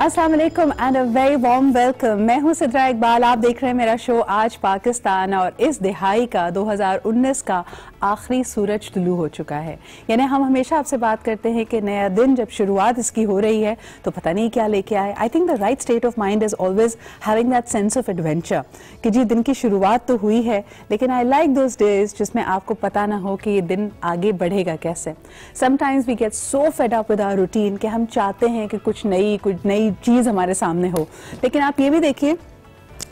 अस्सलाम वालेकुम and a very warm welcome. मैं हूं सिद्रा इकबाल, आप देख रहे हैं मेरा शो आज पाकिस्तान। और इस दिहाई का 2019 का आखिरी सूरज तुलू हो चुका है। यानी हम हमेशा आपसे बात करते हैं कि नया दिन जब शुरुआत इसकी हो रही है तो पता नहीं क्या लेके आए। I think the right state of mind is always having that sense of adventure कि जी दिन की शुरुआत तो हुई है, लेकिन आई लाइक दोज डेज जिसमें आपको पता ना हो कि ये दिन आगे बढ़ेगा कैसे। Sometimes we get so fed up with our routine कि हम चाहते हैं कि कुछ नई चीज़ हमारे सामने हो, लेकिन आप ये भी देखिए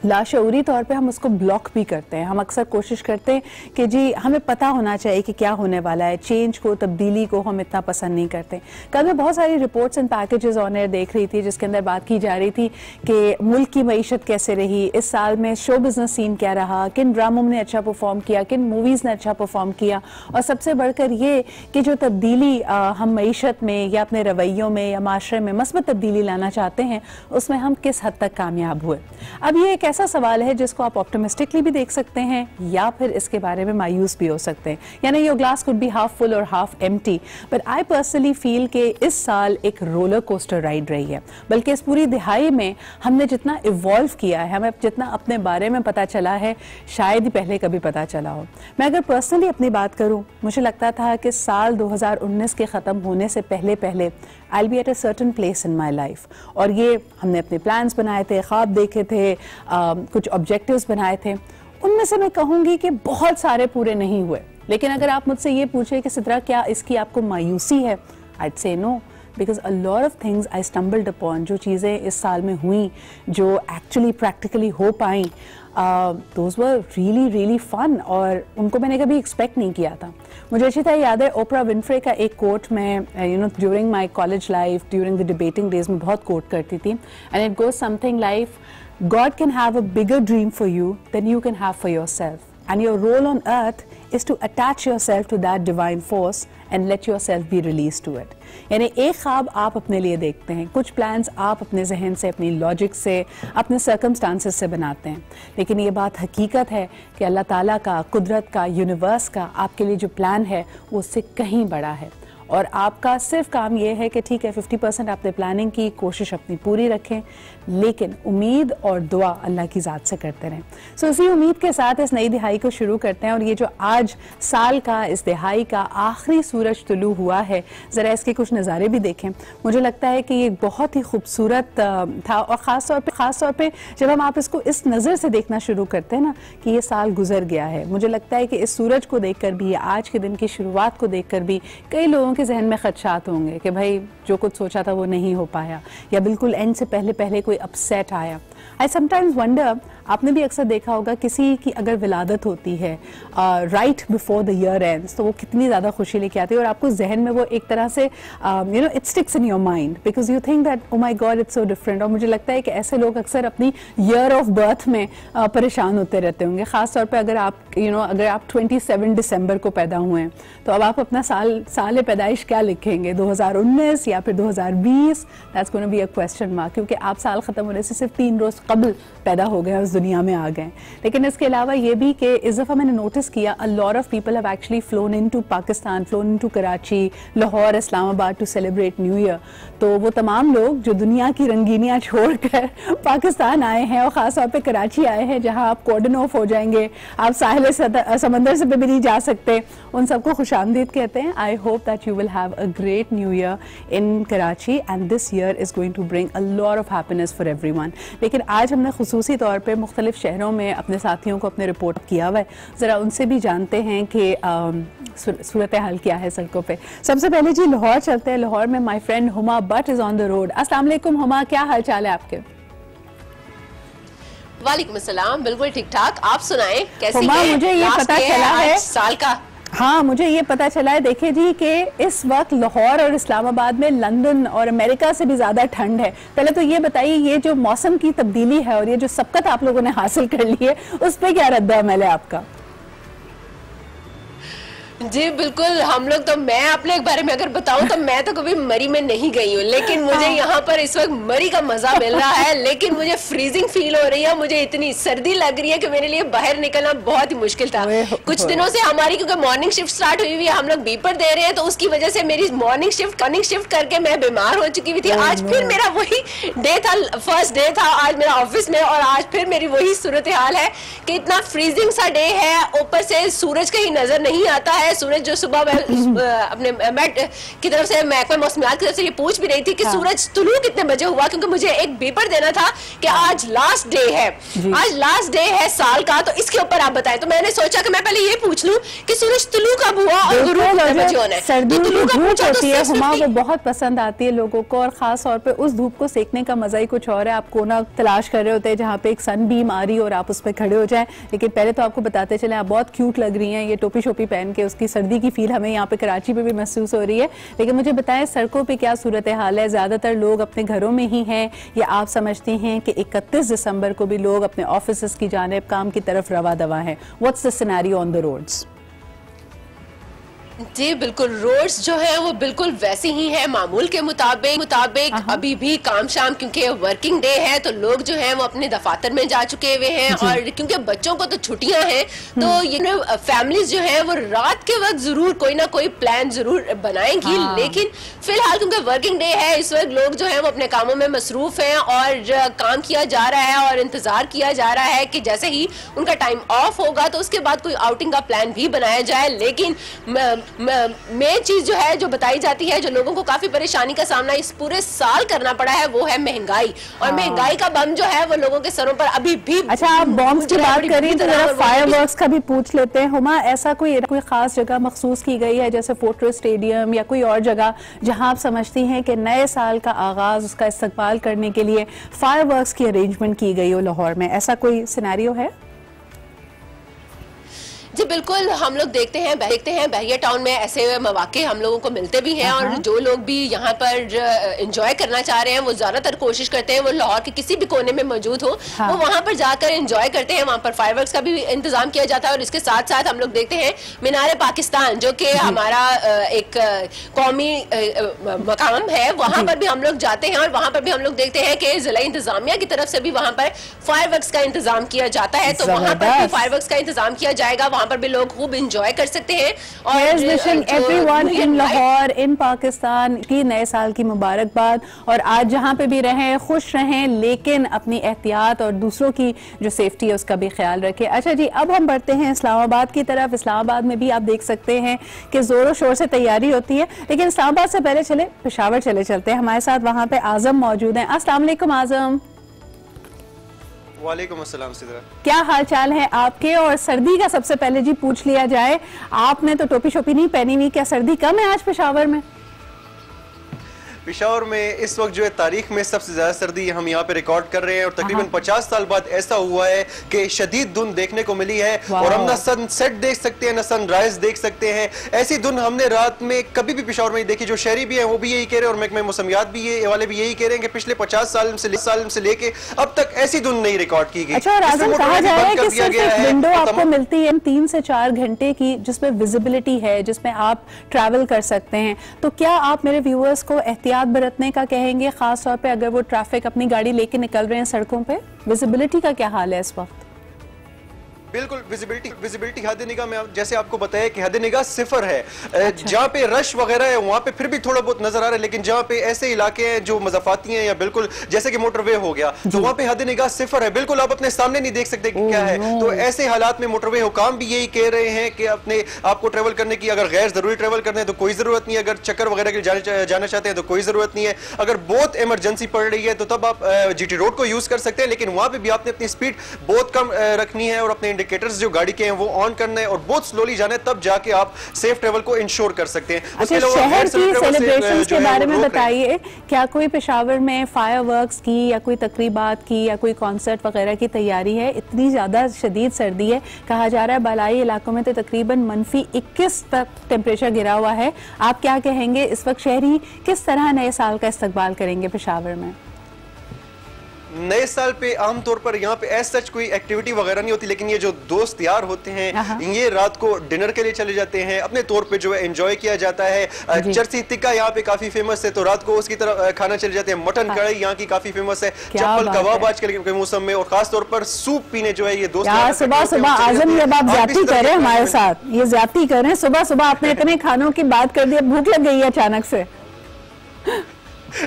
लाशऊरी तौर पे हम उसको ब्लॉक भी करते हैं। हम अक्सर कोशिश करते हैं कि जी हमें पता होना चाहिए कि क्या होने वाला है। चेंज को, तब्दीली को हम इतना पसंद नहीं करते। कल मैं बहुत सारी reports and packages on air देख रही थी जिसके अंदर बात की जा रही थी कि मुल्क की मईशत कैसे रही, इस साल में शो बिजनेस सीन क्या रहा, किन ड्रामों ने अच्छा परफॉर्म किया, किन मूवीज़ ने अच्छा परफॉर्म किया, और सबसे बढ़कर ये कि जो तब्दीली हम मईशत में या अपने रवैयों में या माशरे में मस्बत तब्दीली लाना चाहते हैं उसमें हम किस हद तक कामयाब हुए। अब ये एक ऐसा सवाल है जिसको आप ऑप्टिमिस्टिकली भी देख सकते हैं या फिर इसके बारे में मायूस भी हो सकते हैं। यानी your glass could be half full और half empty. But I personally feel कि इस साल एक रोलर कोस्टर राइड रही है। बल्कि इस पूरी दिहाई में हमने जितना इवॉल्व किया है, हमें जितना अपने बारे में पता चला है, शायद ही पहले कभी पता चला हो। मैं अगर पर्सनली अपनी बात करूं, मुझे लगता था कि साल 2019 के ख़त्म होने से पहले I'll be at a certain place in my life। और ये हमने अपने प्लान्स बनाए थे, ख्वाब देखे थे, कुछ ऑब्जेक्टिव्स बनाए थे। उनमें से मैं कहूँगी कि बहुत सारे पूरे नहीं हुए। लेकिन अगर आप मुझसे ये पूछे कि सिद्रा क्या इसकी आपको मायूसी है, I'd say no, because a lot of things I stumbled upon, जो चीज़ें इस साल में हुई, जो एक्चुअली प्रैक्टिकली हो पाई, those were really fun और उनको मैंने कभी एक्सपेक्ट नहीं किया था। मुझे अच्छी तरह याद है ओपरा विनफ्रे का एक कोट मैं during my college life, during the debating days में बहुत कोट करती थी, and it goes something like God can have a bigger dream for you than you can have for yourself, and your role on earth is to attach yourself to that divine force and let yourself be released to it। यानी एक ख्वाब आप अपने लिए देखते हैं, कुछ plans आप अपने जहन से, अपनी लॉजिक से, अपने सर्कमस्टांसेस से बनाते हैं, लेकिन ये बात हकीकत है कि अल्लाह ताला का, कुदरत का, यूनिवर्स का आपके लिए जो प्लान है वो उससे कहीं बड़ा है। और आपका सिर्फ काम ये है कि ठीक है 50% आपने प्लानिंग की, कोशिश अपनी पूरी रखें, लेकिन उम्मीद और दुआ अल्लाह की ज़ात से करते रहें। सो इसी उम्मीद के साथ इस नई दिहाई को शुरू करते हैं। और ये जो आज साल का, इस दिहाई का आखिरी सूरज तुलू हुआ है, ज़रा इसके कुछ नज़ारे भी देखें। मुझे लगता है कि ये बहुत ही खूबसूरत था, और ख़ास तौर पे जब हम आप इसको इस नज़र से देखना शुरू करते हैं ना कि ये साल गुजर गया है, मुझे लगता है कि इस सूरज को देख कर भी, आज के दिन की शुरुआत को देख कर भी कई लोगों के जहन में खदशात होंगे कि भाई जो कुछ सोचा था वो नहीं हो पाया, या बिल्कुल एंड से पहले कोई अपसेट आया। आई समटाइम्स वंडर, आपने भी अक्सर देखा होगा किसी की अगर विलादत होती है right before the year ends, तो वो कितनी ज़्यादा खुशी लेके आती है, और आपको जहन में वो एक तरह से it sticks in your mind because you think that oh my god it's so different. और मुझे लगता है कि ऐसे लोग अक्सर अपनी ईयर ऑफ बर्थ में परेशान होते रहते होंगे। ख़ासतौर पर अगर आप अगर आप 27 दिसंबर को पैदा हुए हैं, तो अब आप अपना साल पैदाइश क्या लिखेंगे, 2019 या फिर 2020? That's gonna be a question mark, क्योंकि आप साल ख़त्म होने से सिर्फ 3 रोज़ कबल पैदा हो गए, उस दुनिया में आ गए। लेकिन इसके अलावा ये भी कि इस दफ़ा मैंने नोटिस किया a lot of people have actually flown into Pakistan, flown into Karachi, Lahore, Islamabad to celebrate new year. तो वो तमाम लोग जो दुनिया की रंगीनियाँ छोड़कर पाकिस्तान आए हैं, और ख़ास तौर पे कराची आए हैं जहाँ आप कॉर्डन ऑफ हो जाएंगे, आप साहिल समंदर से भी नहीं जा सकते, उन सबको खुशामदीद कहते हैं। I hope that you will have a great new year in Karachi and this year is going to bring a lot of happiness for everyone. लेकिन आज हमने खुसूसी तौर पे मुख्तलिफ शहरों में अपने साथियों को अपने रिपोर्ट किया हुआ है, ज़रा उनसे भी जानते हैं कि सूरत हाल क्या है सड़कों पे। सबसे पहले जी लाहौर चलते हैं। लाहौर में my friend Huma but is on the road. अस्सलाम वालेकुम हुमा, क्या हाल चाल है आपके? वालेकुम अस्सलाम, बिल्कुल ठीक ठाक, आप सुनाएं कैसी हुमा? मुझे ये पता चला है साल का, हाँ मुझे ये पता चला है, देखिए जी कि इस वक्त लाहौर और इस्लामाबाद में लंदन और अमेरिका से भी ज़्यादा ठंड है। पहले तो ये बताइए, ये जो मौसम की तब्दीली है और ये जो सबकत आप लोगों ने हासिल कर ली है, उस पर क्या रद्द अमल है आपका? जी बिल्कुल, हम लोग तो, मैं अपने बारे में अगर बताऊं तो मैं तो कभी मरी में नहीं गई हूँ, लेकिन मुझे यहाँ पर इस वक्त मरी का मजा मिल रहा है। लेकिन मुझे फ्रीजिंग फील हो रही है, मुझे इतनी सर्दी लग रही है कि मेरे लिए बाहर निकलना बहुत ही मुश्किल था। कुछ दिनों से हमारी, क्योंकि मॉर्निंग शिफ्ट स्टार्ट हुई हुई है, हम लोग बीपर दे रहे हैं, तो उसकी वजह से मेरी मॉर्निंग शिफ्ट करके मैं बीमार हो चुकी हुई थी। आज फिर मेरा वही डे था, फर्स्ट डे था आज मेरा ऑफिस में, और आज फिर मेरी वही सूरत हाल है कि इतना फ्रीजिंग सा डे है, ऊपर से सूरज कहीं नजर नहीं आता है। सूरज जो सुबह अपने मैट की तरफ से, महकमा मौसमियात की तरफ से ये पूछ भी रही थी कि सूरज तुलू कितने बजे हुआ, क्योंकि मुझे एक पेपर देना था कि आज लास्ट डे है, आज लास्ट डे है साल का, तो इसके ऊपर आप बताएं। तो मैंने सोचा कि मैं पहले ये पूछ लूं कि सूरज तुलू कब हुआ और गुरूब कितने बजे होना है। सर्दी की धूप होती है हुमा, वो बहुत पसंद आती है लोगों को, और खास तौर पे उस धूप को सेकने का मजा ही कुछ और है। आप कोना तलाश कर रहे होते हैं जहाँ पे एक सन बीम आ रही है और आप उस पर खड़े हो जाएं। लेकिन पहले तो आपको बताते चले, आप बहुत क्यूट लग रही हैं, ये टोपी शोपी पहन के, उसकी सर्दी की फील हमें यहाँ पे कराची पे भी महसूस हो रही है। लेकिन मुझे बताएं, सड़कों पे क्या सूरत हाल है? ज्यादातर लोग अपने घरों में ही हैं, या आप समझते हैं कि 31 दिसंबर को भी लोग अपने ऑफिस की जानिब काम की तरफ रवा दवा हैं? What's the scenario on the roads? जी बिल्कुल, रोड्स जो है वो बिल्कुल वैसे ही है मामूल के मुताबिक अभी भी काम शाम, क्योंकि वर्किंग डे है तो लोग जो है वो अपने दफातर में जा चुके हुए हैं, और क्योंकि बच्चों को तो छुट्टियां हैं तो ये फैमिलीज जो है वो रात के वक्त जरूर कोई ना कोई प्लान जरूर बनाएंगी। लेकिन फिलहाल क्योंकि वर्किंग डे है, इस वक्त लोग जो है वो अपने कामों में मसरूफ हैं और काम किया जा रहा है और इंतजार किया जा रहा है कि जैसे ही उनका टाइम ऑफ होगा तो उसके बाद कोई आउटिंग का प्लान भी बनाया जाए। लेकिन मेन चीज जो है जो बताई जाती है, जो लोगों को काफी परेशानी का सामना इस पूरे साल करना पड़ा है, वो है महंगाई। और महंगाई का बम जो है वो लोगों के सरों पर अभी भी। अच्छा, आप बॉम्ब्स की बात करें तो जरा फायरवर्क्स का भी पूछ लेते हैं हुमा। ऐसा कोई खास जगह मखसूस की गई है, जैसे फोर्ट्रेस स्टेडियम या कोई और जगह, जहां आप समझती हैं कि नए साल का आगाज, उसका इस्तकबाल करने के लिए फायरवर्क्स की अरेंजमेंट की गई हो लाहौर में? ऐसा कोई सिनेरियो है? जी बिल्कुल, हम लोग देखते हैं बहरिया टाउन में ऐसे मौके हम लोगों को मिलते भी हैं, और जो लोग भी यहाँ पर एंजॉय करना चाह रहे हैं वो ज्यादातर कोशिश करते हैं वो लाहौर के किसी भी कोने में मौजूद हो, वो वहाँ पर जाकर एंजॉय करते हैं। वहाँ पर फायरवर्क्स का भी इंतजाम किया जाता है, और इसके साथ साथ हम लोग देखते हैं मीनार पाकिस्तान, जो कि हमारा एक कौमी मकाम है, वहाँ पर भी हम लोग जाते हैं, और वहाँ पर भी हम लोग देखते हैं कि जिला इंतजामिया की तरफ से भी वहाँ पर फायरवर्क्स का इंतजाम किया जाता है। तो वहाँ पर भी फायरवर्क्स का इंतजाम किया जाएगा, वहाँ पर भी लोग खूब एंजॉय कर सकते हैं। और एवरीवन इन लाहौर, इन पाकिस्तान की नए साल की मुबारकबाद, और आज जहां पे भी रहें खुश रहें, लेकिन अपनी एहतियात और दूसरों की जो सेफ्टी है उसका भी ख्याल रखें। अच्छा जी, अब हम बढ़ते हैं इस्लामाबाद की तरफ। इस्लामाबाद में भी आप देख सकते हैं कि जोरों शोर से तैयारी होती है, लेकिन इस्लामाबाद से पहले चले पेशावर चलते हैं। हमारे साथ वहां पे आजम मौजूद हैं। अस्सलाम वालेकुम आजम। वालेकुम अस्सलाम सिद्रा, क्या हाल चाल है आपके? और सर्दी का सबसे पहले जी पूछ लिया जाए, आपने तो टोपी शोपी नहीं पहनी हुई, क्या सर्दी कम है आज पेशावर में? पेशावर में इस वक्त जो है तारीख में सबसे ज्यादा सर्दी हम यहाँ पे रिकॉर्ड कर रहे हैं, और तकरीबन 50 साल बाद ऐसा हुआ है कि शदीद धुंध देखने को मिली है, और हम ना सनसेट देख सकते हैं ना सनराइज देख सकते हैं। ऐसी धुंध हमने रात में कभी भी पेशावर में नहीं देखी। जो शहरी भी हैं वो भी यही कह रहे हैं, और महकमा मौसमियात भी ये वाले भी यही कह रहे हैं कि पिछले 50 साल से लेके अब तक ऐसी धुंध नहीं रिकॉर्ड की गई। अच्छा, कहा जा रहा है कि सिर्फ एक विंडो आपको मिलती है 3 से 4 घंटे की, जिसमें विजिबिलिटी है, जिसमें आप ट्रैवल कर सकते हैं। तो क्या आप मेरे व्यूअर्स को एहतियात बरतने का कहेंगे, खास तौर पे अगर वो ट्रैफिक अपनी गाड़ी लेके निकल रहे हैं सड़कों पे? विजिबिलिटी का क्या हाल है इस वक्त? बिल्कुल, विजिबिलिटी हद निगाह में जैसे आपको बताया कि हद निगाह 0 है। अच्छा। जहाँ पे रश वगैरह है वहाँ पे फिर भी थोड़ा बहुत नजर आ रहा है, लेकिन जहाँ पे ऐसे इलाके हैं जो मज़ाफ़ाती हैं या बिल्कुल जैसे कि मोटरवे हो गया, तो वहाँ पे हद निगाह 0 है, बिल्कुल आप अपने सामने नहीं देख सकते कि क्या है। तो ऐसे हालात में मोटरवे हुकाम भी यही कह रहे हैं कि अपने आपको ट्रेवल करने की, अगर गैर जरूरी ट्रेवल करने हैं तो कोई जरूरत नहीं है, अगर चक्कर वगैरह के जाना चाहते हैं तो कोई जरूरत नहीं है, अगर बहुत इमरजेंसी पड़ रही है तो तब आप GT रोड को यूज कर सकते हैं, लेकिन वहाँ पे भी आपने अपनी स्पीड बहुत कम रखनी है, और अपने इंडिकेटर्स जो गाड़ी के हैं वो ऑन करना है, और बहुत स्लोली जाना है, तब जाके आप सेफ ट्रेवल को इंश्योर कर सकते हैं। अच्छा, शहर की सेलिब्रेशंस के बारे में बताइए, क्या कोई पेशावर में फायरवर्क्स की या कोई तकरीबात की या कोई कॉन्सर्ट वगैरह की तैयारी है? इतनी ज्यादा शदीद सर्दी है, कहा जा रहा है बालाई इलाकों में तो तकरीबन -21 तक टेम्परेचर गिरा हुआ है। आप क्या कहेंगे, इस वक्त शहरी किस तरह नए साल का इस्तकबाल करेंगे पेशावर में? नए साल पे आमतौर पर यहाँ पे ऐसा सच कोई एक्टिविटी वगैरह नहीं होती, लेकिन ये जो दोस्त यार होते हैं ये रात को डिनर के लिए चले जाते हैं, अपने तौर पे जो है एंजॉय किया जाता है। चरसी टिक्का यहाँ पे काफी फेमस है, तो रात को उसकी तरफ खाना चले जाते हैं। मटन कढ़ाई यहाँ की काफी फेमस है, चप्पल कबाब आजकल के मौसम में, और खास तौर पर सूप पीने जो है ये दोस्त सुबह सुबह आजम ये बात ज्यादा कर रहे हैं हमारे साथ, ये ज्यादा कर रहे हैं। सुबह सुबह आपने इतने खानों की बात कर दी, भूख लग गई है अचानक से।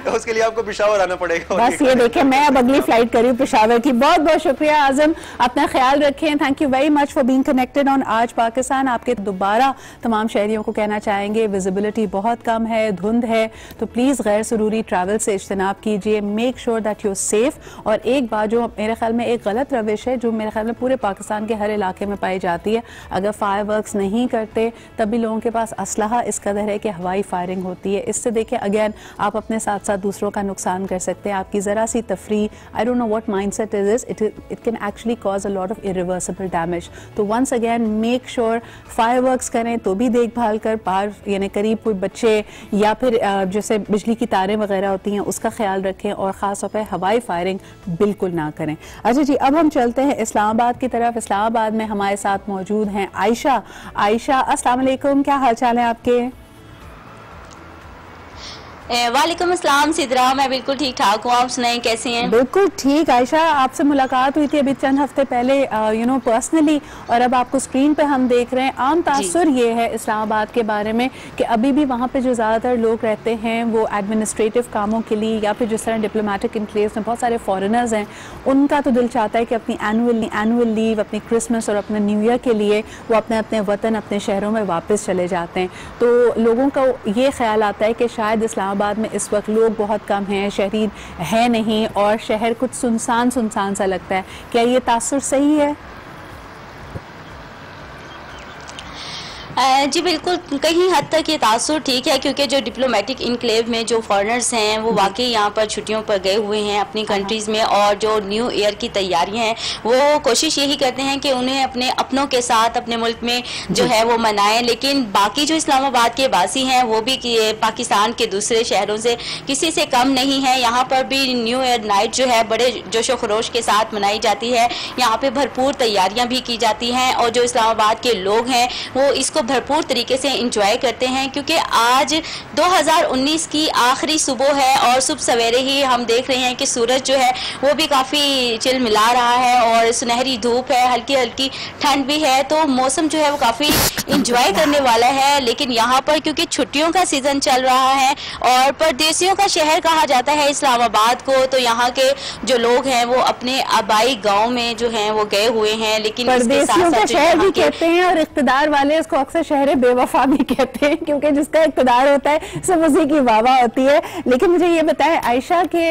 उसके लिए आपको पेशावर आना पड़ेगा। बस ये देखें, मैं अब अगली फ्लाइट करी पेशावर की। बहुत बहुत शुक्रिया आजम, अपना ख्याल रखें। Thank you very much for being connected on आज पाकिस्तान। आपके दोबारा तमाम शहरियों को कहना चाहेंगे विजिबिलिटी बहुत कम है, धुंध है, तो प्लीज गैर जरूरी ट्रैवल से इज्तनाब कीजिए। Make sure that you safe. और एक बात जो मेरे ख्याल में एक गलत रविश है, जो मेरे ख्याल में पूरे पाकिस्तान के हर इलाके में पाई जाती है, अगर फायरवर्क्स नहीं करते तब भी लोगों के पास असलहा इस कदर है कि हवाई फायरिंग होती है। इससे देखिए अगेन आप अपने साथ साथ दूसरों का नुकसान कर सकते हैं। आपकी जरा सी तफरी, I don't know what mindset is this, it can actually cause a lot of irreversible damage. तो once again make sure fireworks करें तो भी देखभाल कर, बाहर यानी करीब कोई बच्चे या फिर जैसे बिजली की तारें वगैरह होती हैं उसका ख्याल रखें, और खास तौर पर हवाई फायरिंग बिल्कुल ना करें। अच्छा जी, अब हम चलते हैं इस्लामाबाद की तरफ। इस्लामाबाद में हमारे साथ मौजूद हैं आयशा। आयशा, अस्सलाम वालेकुम, क्या हाल चाल है आपके? वालेकुम अस्सलाम सिद्रा, मैं बिल्कुल ठीक ठाक हूँ, आप सुनाएं कैसे हैं? बिल्कुल ठीक। आयशा, आपसे मुलाकात हुई थी अभी चंद हफ्ते पहले पर्सनली, और अब आपको स्क्रीन पे हम देख रहे हैं। आम तासुर ये है इस्लामाबाद के बारे में कि अभी भी वहाँ पे जो ज़्यादातर लोग रहते हैं वो एडमिनिस्ट्रेटिव कामों के लिए, या फिर जिस तरह डिप्लोमेटिक इनक्लेव्स में बहुत सारे फॉरेनर्स हैं, उनका तो दिल चाहता है कि अपनी एनुअल लीव, अपनी क्रिसमस और अपने न्यू ईयर के लिए वो अपने अपने वतन, अपने शहरों में वापस चले जाते हैं। तो लोगों का ये ख्याल आता है कि शायद इस्लामाबाद में इस वक्त लोग बहुत कम हैं, शहरी है नहीं, और शहर कुछ सुनसान सुनसान सा लगता है। क्या ये तासुर सही है? जी बिल्कुल, कहीं हद तक ये तासुर ठीक है, क्योंकि जो डिप्लोमेटिक इनक्लेव में जो फॉरेनर्स हैं वो वाकई यहाँ पर छुट्टियों पर गए हुए हैं अपनी कंट्रीज़ में, और जो न्यू ईयर की तैयारियां हैं वो कोशिश यही करते हैं कि उन्हें अपने अपनों के साथ अपने मुल्क में जो है वो मनाएं। लेकिन बाकी जो इस्लामाबाद के वासी हैं वो भी पाकिस्तान के दूसरे शहरों से किसी से कम नहीं है। यहाँ पर भी न्यू ईयर नाइट जो है बड़े जोशो खरोश के साथ मनाई जाती है। यहाँ पर भरपूर तैयारियाँ भी की जाती हैं, और जो इस्लामाबाद के लोग हैं वो इसको भरपूर तरीके से एंजॉय करते हैं, क्योंकि आज 2019 की आखिरी सुबह है और सुबह सवेरे ही हम देख रहे हैं कि सूरज जो है वो भी काफ़ी चिलमिला रहा है और सुनहरी धूप है, हल्की हल्की ठंड भी है, तो मौसम जो है वो काफ़ी एंजॉय करने वाला है। लेकिन यहाँ पर क्योंकि छुट्टियों का सीज़न चल रहा है और परदेसियों का शहर कहा जाता है इस्लामाबाद को, तो यहाँ के जो लोग हैं वो अपने आबाई गाँव में जो है वो गए हुए हैं। लेकिन परदेसियों का शहर भी कहते हैं, और इख्तिदार वाले इसको अक्सर शहर बेवफा भी कहते हैं, क्योंकि जिसका इख्तिदार होता है सब उसी की वाह होती है। लेकिन मुझे ये बताएं आयशा के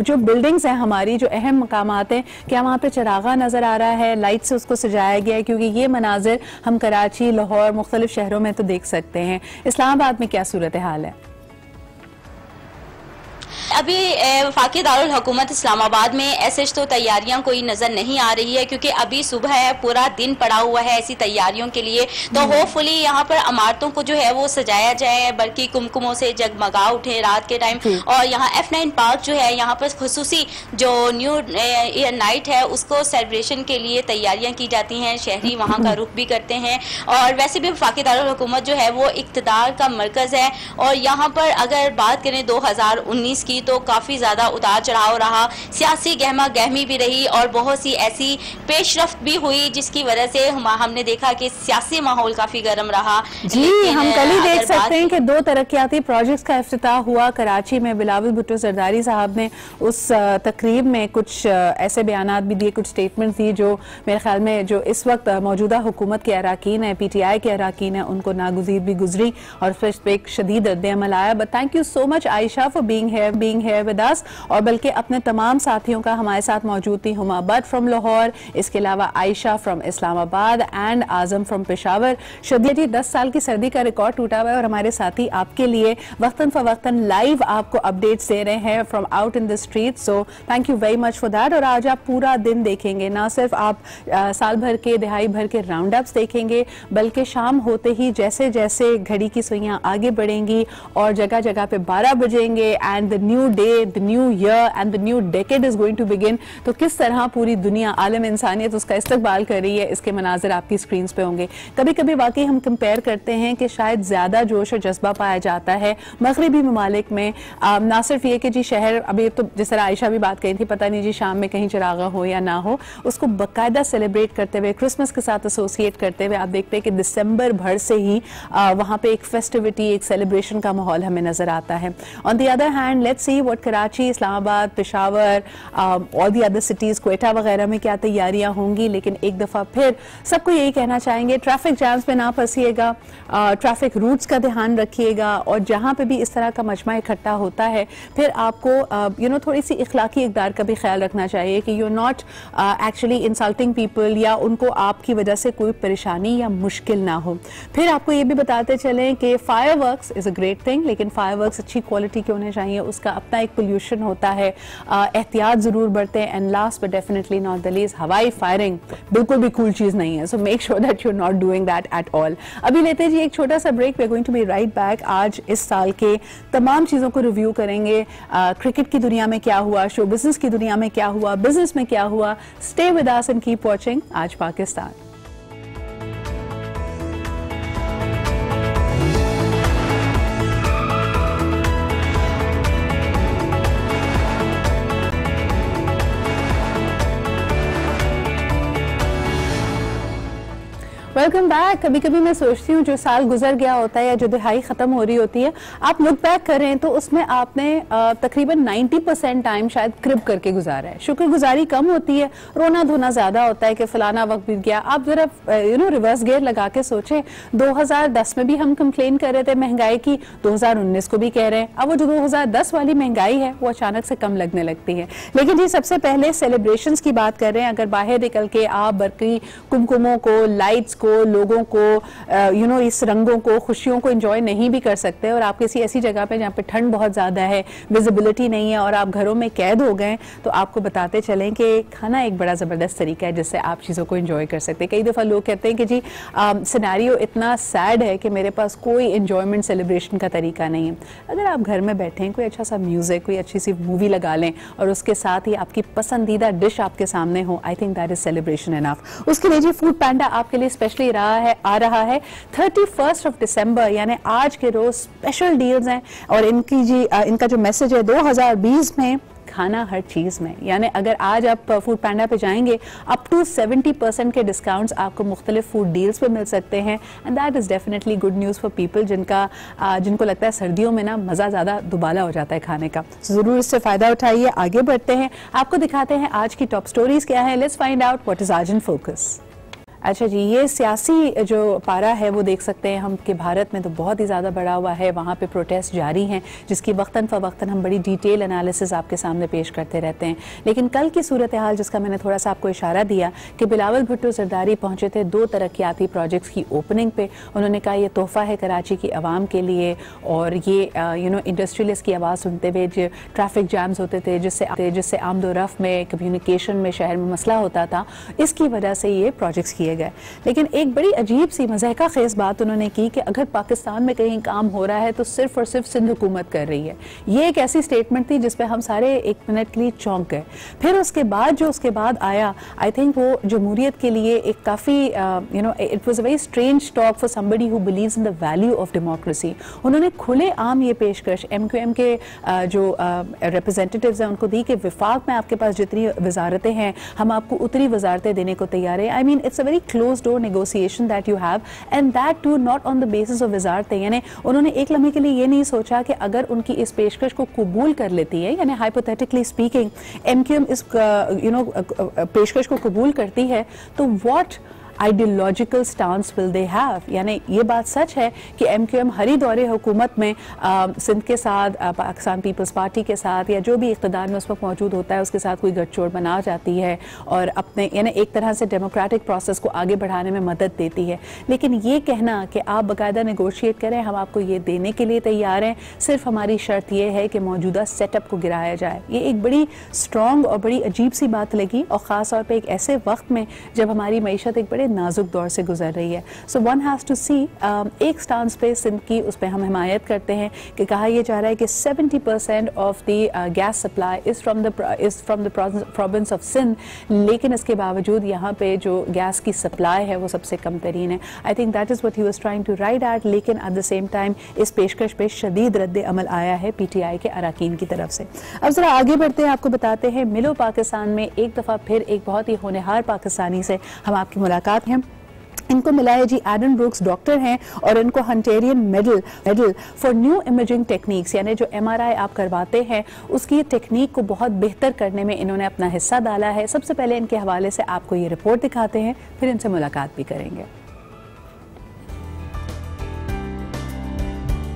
जो बिल्डिंग्स हैं हमारी, जो अहम मकामात हैं, क्या वहाँ पे चरागा नजर आ रहा है, लाइट से उसको सजाया गया है? क्योंकि ये मनाजिर हम कराची, लाहौर, मुख्तलिफ शहरों में तो देख सकते हैं। इस्लामाबाद में क्या सूरत हाल है? अभी वफाकी दारुल हुकूमत इस्लामाबाद में ऐसे तो तैयारियां कोई नज़र नहीं आ रही है, क्योंकि अभी सुबह है, पूरा दिन पड़ा हुआ है ऐसी तैयारियों के लिए। तो होपफुली यहाँ पर इमारतों को जो है वो सजाया जाए, बल्कि कुमकुमों से जगमगा उठे रात के टाइम। और यहाँ F9 पार्क जो है, यहाँ पर खुसूसी जो न्यू ईयर नाइट है उसको सेलिब्रेशन के लिए तैयारियाँ की जाती हैं, शहरी वहाँ का रुख भी करते हैं। और वैसे भी वफाकी दारुल हुकूमत जो है वो इक़्तिदार का मरकज़ है, और यहाँ पर अगर बात करें 2019 की तो काफ़ी ज़्यादा उतार चढ़ाव रहा, सियासी गहमा गहमी भी रही, और बहुत सी ऐसी पेशरफ्त भी हुई जिसकी वजह से हमने देखा कि सियासी माहौल काफ़ी गर्म रहा। जी, हम कल ही देख सकते हैं कि 2 तरक्याती प्रोजेक्ट्स का इफ्तिताह हुआ कराची में। बिलावल भुट्टो जरदारी साहब ने उस तकरीब में कुछ ऐसे बयानात भी दिए, कुछ स्टेटमेंट दी जो मेरे ख्याल में जो इस वक्त मौजूदा हुकूमत के अराकीन है, PTI के अराकीन है, उनको नागुज़ीर भी गुजरी और उस पर एक शदीद रद्द-ए-अमल आया। But thank you so much Ayesha for being here with अस, और बल्कि अपने तमाम साथियों का हमारे साथ मौजूद थी हुमा बट फ्रॉम लाहौर, इसके अलावा Ayesha from Islamabad and Azam from Peshawar. शदीद 10 साल की सर्दी का रिकॉर्ड टूटा हुआ है, और हमारे साथी आपके लिए वक्तन फवक्तन लाइव आपको अपडेट्स दे रहे हैं from out in the street, so thank you very much for that. और आज आप पूरा दिन देखेंगे, ना सिर्फ आप साल भर के, दिहाई भर के राउंड अप्स देखेंगे, बल्कि शाम होते ही जैसे जैसे घड़ी की सुइयां आगे बढ़ेंगी और जगह जगह पे 12 बजेंगे and the new new day, the new year and the new decade is going to begin, तो किस तरह पूरी दुनिया, आलम इंसानियत उसका इस्तकबाल कर रही है, इसके मनाजिर आपकी स्क्रीन पे होंगे। कभी कभी वाकई हम कंपेयर करते हैं कि शायद ज़्यादा जोश और जज्बा पाया जाता है मगरबी ममालिक में, ना सिर्फ ये कि जी शहर, अभी तो जिस तरह आयशा भी बात कही थी, पता नहीं जी शाम में कहीं चिरागा हो या ना हो, उसको बाकायदा सेलिब्रेट करते हुए, क्रिसमस के साथ एसोसिएट करते हुए आप देखते हैं कि दिसंबर भर से ही वहाँ पे एक फेस्टिविटी, एक सेलिब्रेशन का माहौल हमें नजर आता है। On the other hand let's see what Karachi, Islamabad, Peshawar, all the other cities, Quetta वगैरह में क्या तैयारियां होंगी। लेकिन एक दफा फिर सबको यही कहना चाहेंगे, ट्रैफिक जैम्स में ना फंसिएगा, ट्रैफिक रूट्स का ध्यान रखिएगा, और जहाँ पे भी इस तरह का मजमा इकट्ठा होता है फिर आपको थोड़ी सी इखलाकी इक़दार का भी ख्याल रखना चाहिए कि you not actually insulting people, या उनको आपकी वजह से कोई परेशानी या मुश्किल ना हो। फिर आपको ये भी बताते चलें कि fireworks is a great thing, लेकिन फायरवर्क्स अच्छी क्वालिटी के होने चाहिए, उसका अपना एक पोल्यूशन होता है, एहतियात ज़रूर बरतें। And last but definitely not the least, हवाई फायरिंग बिल्कुल भी कूल चीज़ नहीं है, so make sure that you are not doing that at all. अभी लेते हैं जी एक छोटा सा break, we are going to be right back. आज इस साल के तमाम चीज़ों को रिव्यू करेंगे, क्रिकेट की दुनिया में क्या हुआ, शो बिजनेस की दुनिया में क्या हुआ, बिजनेस में क्या हुआ। Stay with us and keep watching आज पाकिस्तान। Welcome back. कभी कभी मैं सोचती हूँ जो साल गुजर गया होता है या जो दिहाई ख़त्म हो रही होती है, आप लुक बैक करें तो उसमें आपने तकरीबन 90% टाइम शायद क्रिब करके गुजारा है। शुक्रगुजारी कम होती है, रोना धोना ज़्यादा होता है कि फ़लाना वक्त बीत गया। आप ज़रा रिवर्स गेयर लगा के सोचें, 2010 में भी हम कंप्लेन कर रहे थे महंगाई की, 2019 को भी कह रहे हैं। अब वो जो 2010 वाली महंगाई है वो अचानक से कम लगने लगती है। लेकिन जी सबसे पहले सेलिब्रेशंस की बात कर रहे हैं। अगर बाहर निकल के आप बरकी कुमकुमों को, लाइट्स को, लोगों को इस रंगों को, खुशियों को एंजॉय नहीं भी कर सकते, और आप किसी ऐसी जगह पे जहाँ पे ठंड बहुत ज़्यादा है, विजिबिलिटी नहीं है और आप घरों में कैद हो गए, तो आपको बताते चलें कि खाना एक बड़ा ज़बरदस्त तरीका है जिससे आप चीज़ों को एंजॉय कर सकते हैं। कई दफ़ा लोग कहते हैं कि जी सिनेरियो इतना सैड है कि मेरे पास कोई एंजॉयमेंट सेलिब्रेशन का तरीका नहीं है। अगर आप घर में बैठे हैं, कोई अच्छा सा म्यूज़िक, कोई अच्छी सी मूवी लगा लें और उसके साथ ही आपकी पसंदीदा डिश आपके सामने हो, आई think that is celebration enough. उसके लिए जी फूड पैंडा आपके लिए स्पेशली आ रहा है 31 ऑफ दिसंबर, यानी आज के रोज स्पेशल डील्स हैं। और इनका जो मैसेज है 2020 में खाना हर चीज़ में, यानी अगर आज आप फूड पैंडा पे जाएंगे अप टू 70% के डिस्काउंट्स आपको मुख्तलिफ फूड डील्स पे मिल सकते हैं। And that is definitely good news for people जिनको लगता है सर्दियों में ना मज़ा ज़्यादा दुबाला हो जाता है खाने का। ज़रूर इससे फ़ायदा उठाइए। आगे बढ़ते हैं, आपको दिखाते हैं आज की टॉप स्टोरीज क्या है। Let's find out what is आज इन फोकस। अच्छा जी, ये सियासी जो पारा है वो देख सकते हैं हम कि भारत में तो बहुत ही ज़्यादा बढ़ा हुआ है। वहाँ पे प्रोटेस्ट जारी हैं जिसकी वक्तन फ़वक्तन हम बड़ी डिटेल एनालिसिस आपके सामने पेश करते रहते हैं। लेकिन कल की सूरत हाल जिसका मैंने थोड़ा सा आपको इशारा दिया कि बिलावल भुट्टो जरदारी पहुँचे थे 2 तरक्याती प्रोजेक्ट्स की ओपनिंग पे। उन्होंने कहा ये तोहफ़ा है कराची की आवाम के लिए, और ये इंडस्ट्रियलिस्ट की आवाज़ सुनते हुए जो ट्रैफिक जैम्स होते थे जिससे आमदोरफ़्त में, कम्युनिकेशन में शहर में मसला होता था, इसकी वजह से ये प्रोजेक्ट्स किए गए। लेकिन एक बड़ी अजीब सी मज़हका खेज़ बात उन्होंने की कि अगर पाकिस्तान में कहीं काम हो रहा है तो सिर्फ और सिर्फ सिंध हुकूमत कर रही है। ये एक ऐसी स्टेटमेंट थी जिस पे हम सारे एक मिनट के लिए चौंक गए। फिर उसके बाद आया, आई थिंक वो जमहूरियत के लिए एक काफ़ी it was a very strange talk for somebody who believes in the value of democracy. उन्होंने खुले आम ये पेशकश MQM के जो रिप्रेजेंटेटिव्स हैं उनको दी कि विफाक में आपके पास जितनी वजारतें हैं हम आपको उतनी वजारतें देने को तैयार है। I mean it's a very closed door negotiation that you have, and that too not on the basis of वजारतें। यानी उन्होंने एक लम्हे के लिए ये नहीं सोचा कि अगर उनकी इस पेशकश को कबूल कर लेती है, यानी हाइपोथेटिकली स्पीकिंग MQM इस पेशकश को कबूल करती है तो what ideological stance will they have. यानी ये बात सच है कि MQM हरी दौरे हुकूमत में सिंध के साथ, पाकिस्तान पीपल्स पार्टी के साथ, या जो भी इक़्तिदार में उस वक्त मौजूद होता है उसके साथ कोई गठजोड़ बना जाती है और अपने यानी एक तरह से डेमोक्रेटिक प्रोसेस को आगे बढ़ाने में मदद देती है। लेकिन ये कहना कि आप बाकायदा नेगोशिएट करें, हम आपको ये देने के लिए तैयार हैं, सिर्फ हमारी शर्त यह है कि मौजूदा सेटअप को गिराया जाए, ये एक बड़ी स्ट्रॉन्ग और बड़ी अजीब सी बात लगी। और ख़ास तौर पर एक ऐसे वक्त में जब हमारी मईशत एक बड़े नाजुक दौर से गुजर रही है। सो वन हैज़ टू सी, एक स्टांस पे सिंध की उस पर हम हिमायत करते हैं कि कहा यह जा रहा है कि 70% of the gas supply is from the province of Sindh, लेकिन इसके बावजूद यहाँ पे जो गैस की सप्लाई है वो सबसे कम तरीन है। I think that is what he was trying to right at, लेकिन एट द सेम टाइम इस पेशकश पे शदीद रद्द अमल आया है PTI के अरकान की तरफ से। अब जरा आगे बढ़ते हैं, आपको बताते हैं मिलो पाकिस्तान में एक दफ़ा फिर एक बहुत ही होनहार पाकिस्तानी से हम आपकी मुलाकात हैं। इनको मिला है जी एडन ब्रूक्स, डॉक्टर हैं और इनको Hunterian medal for new imaging techniques, यानी जो MRI आप करवाते हैं उसकी टेक्निक को बहुत बेहतर करने में इन्होंने अपना हिस्सा डाला है। सबसे पहले इनके हवाले से आपको ये रिपोर्ट दिखाते हैं, फिर इनसे मुलाकात भी करेंगे।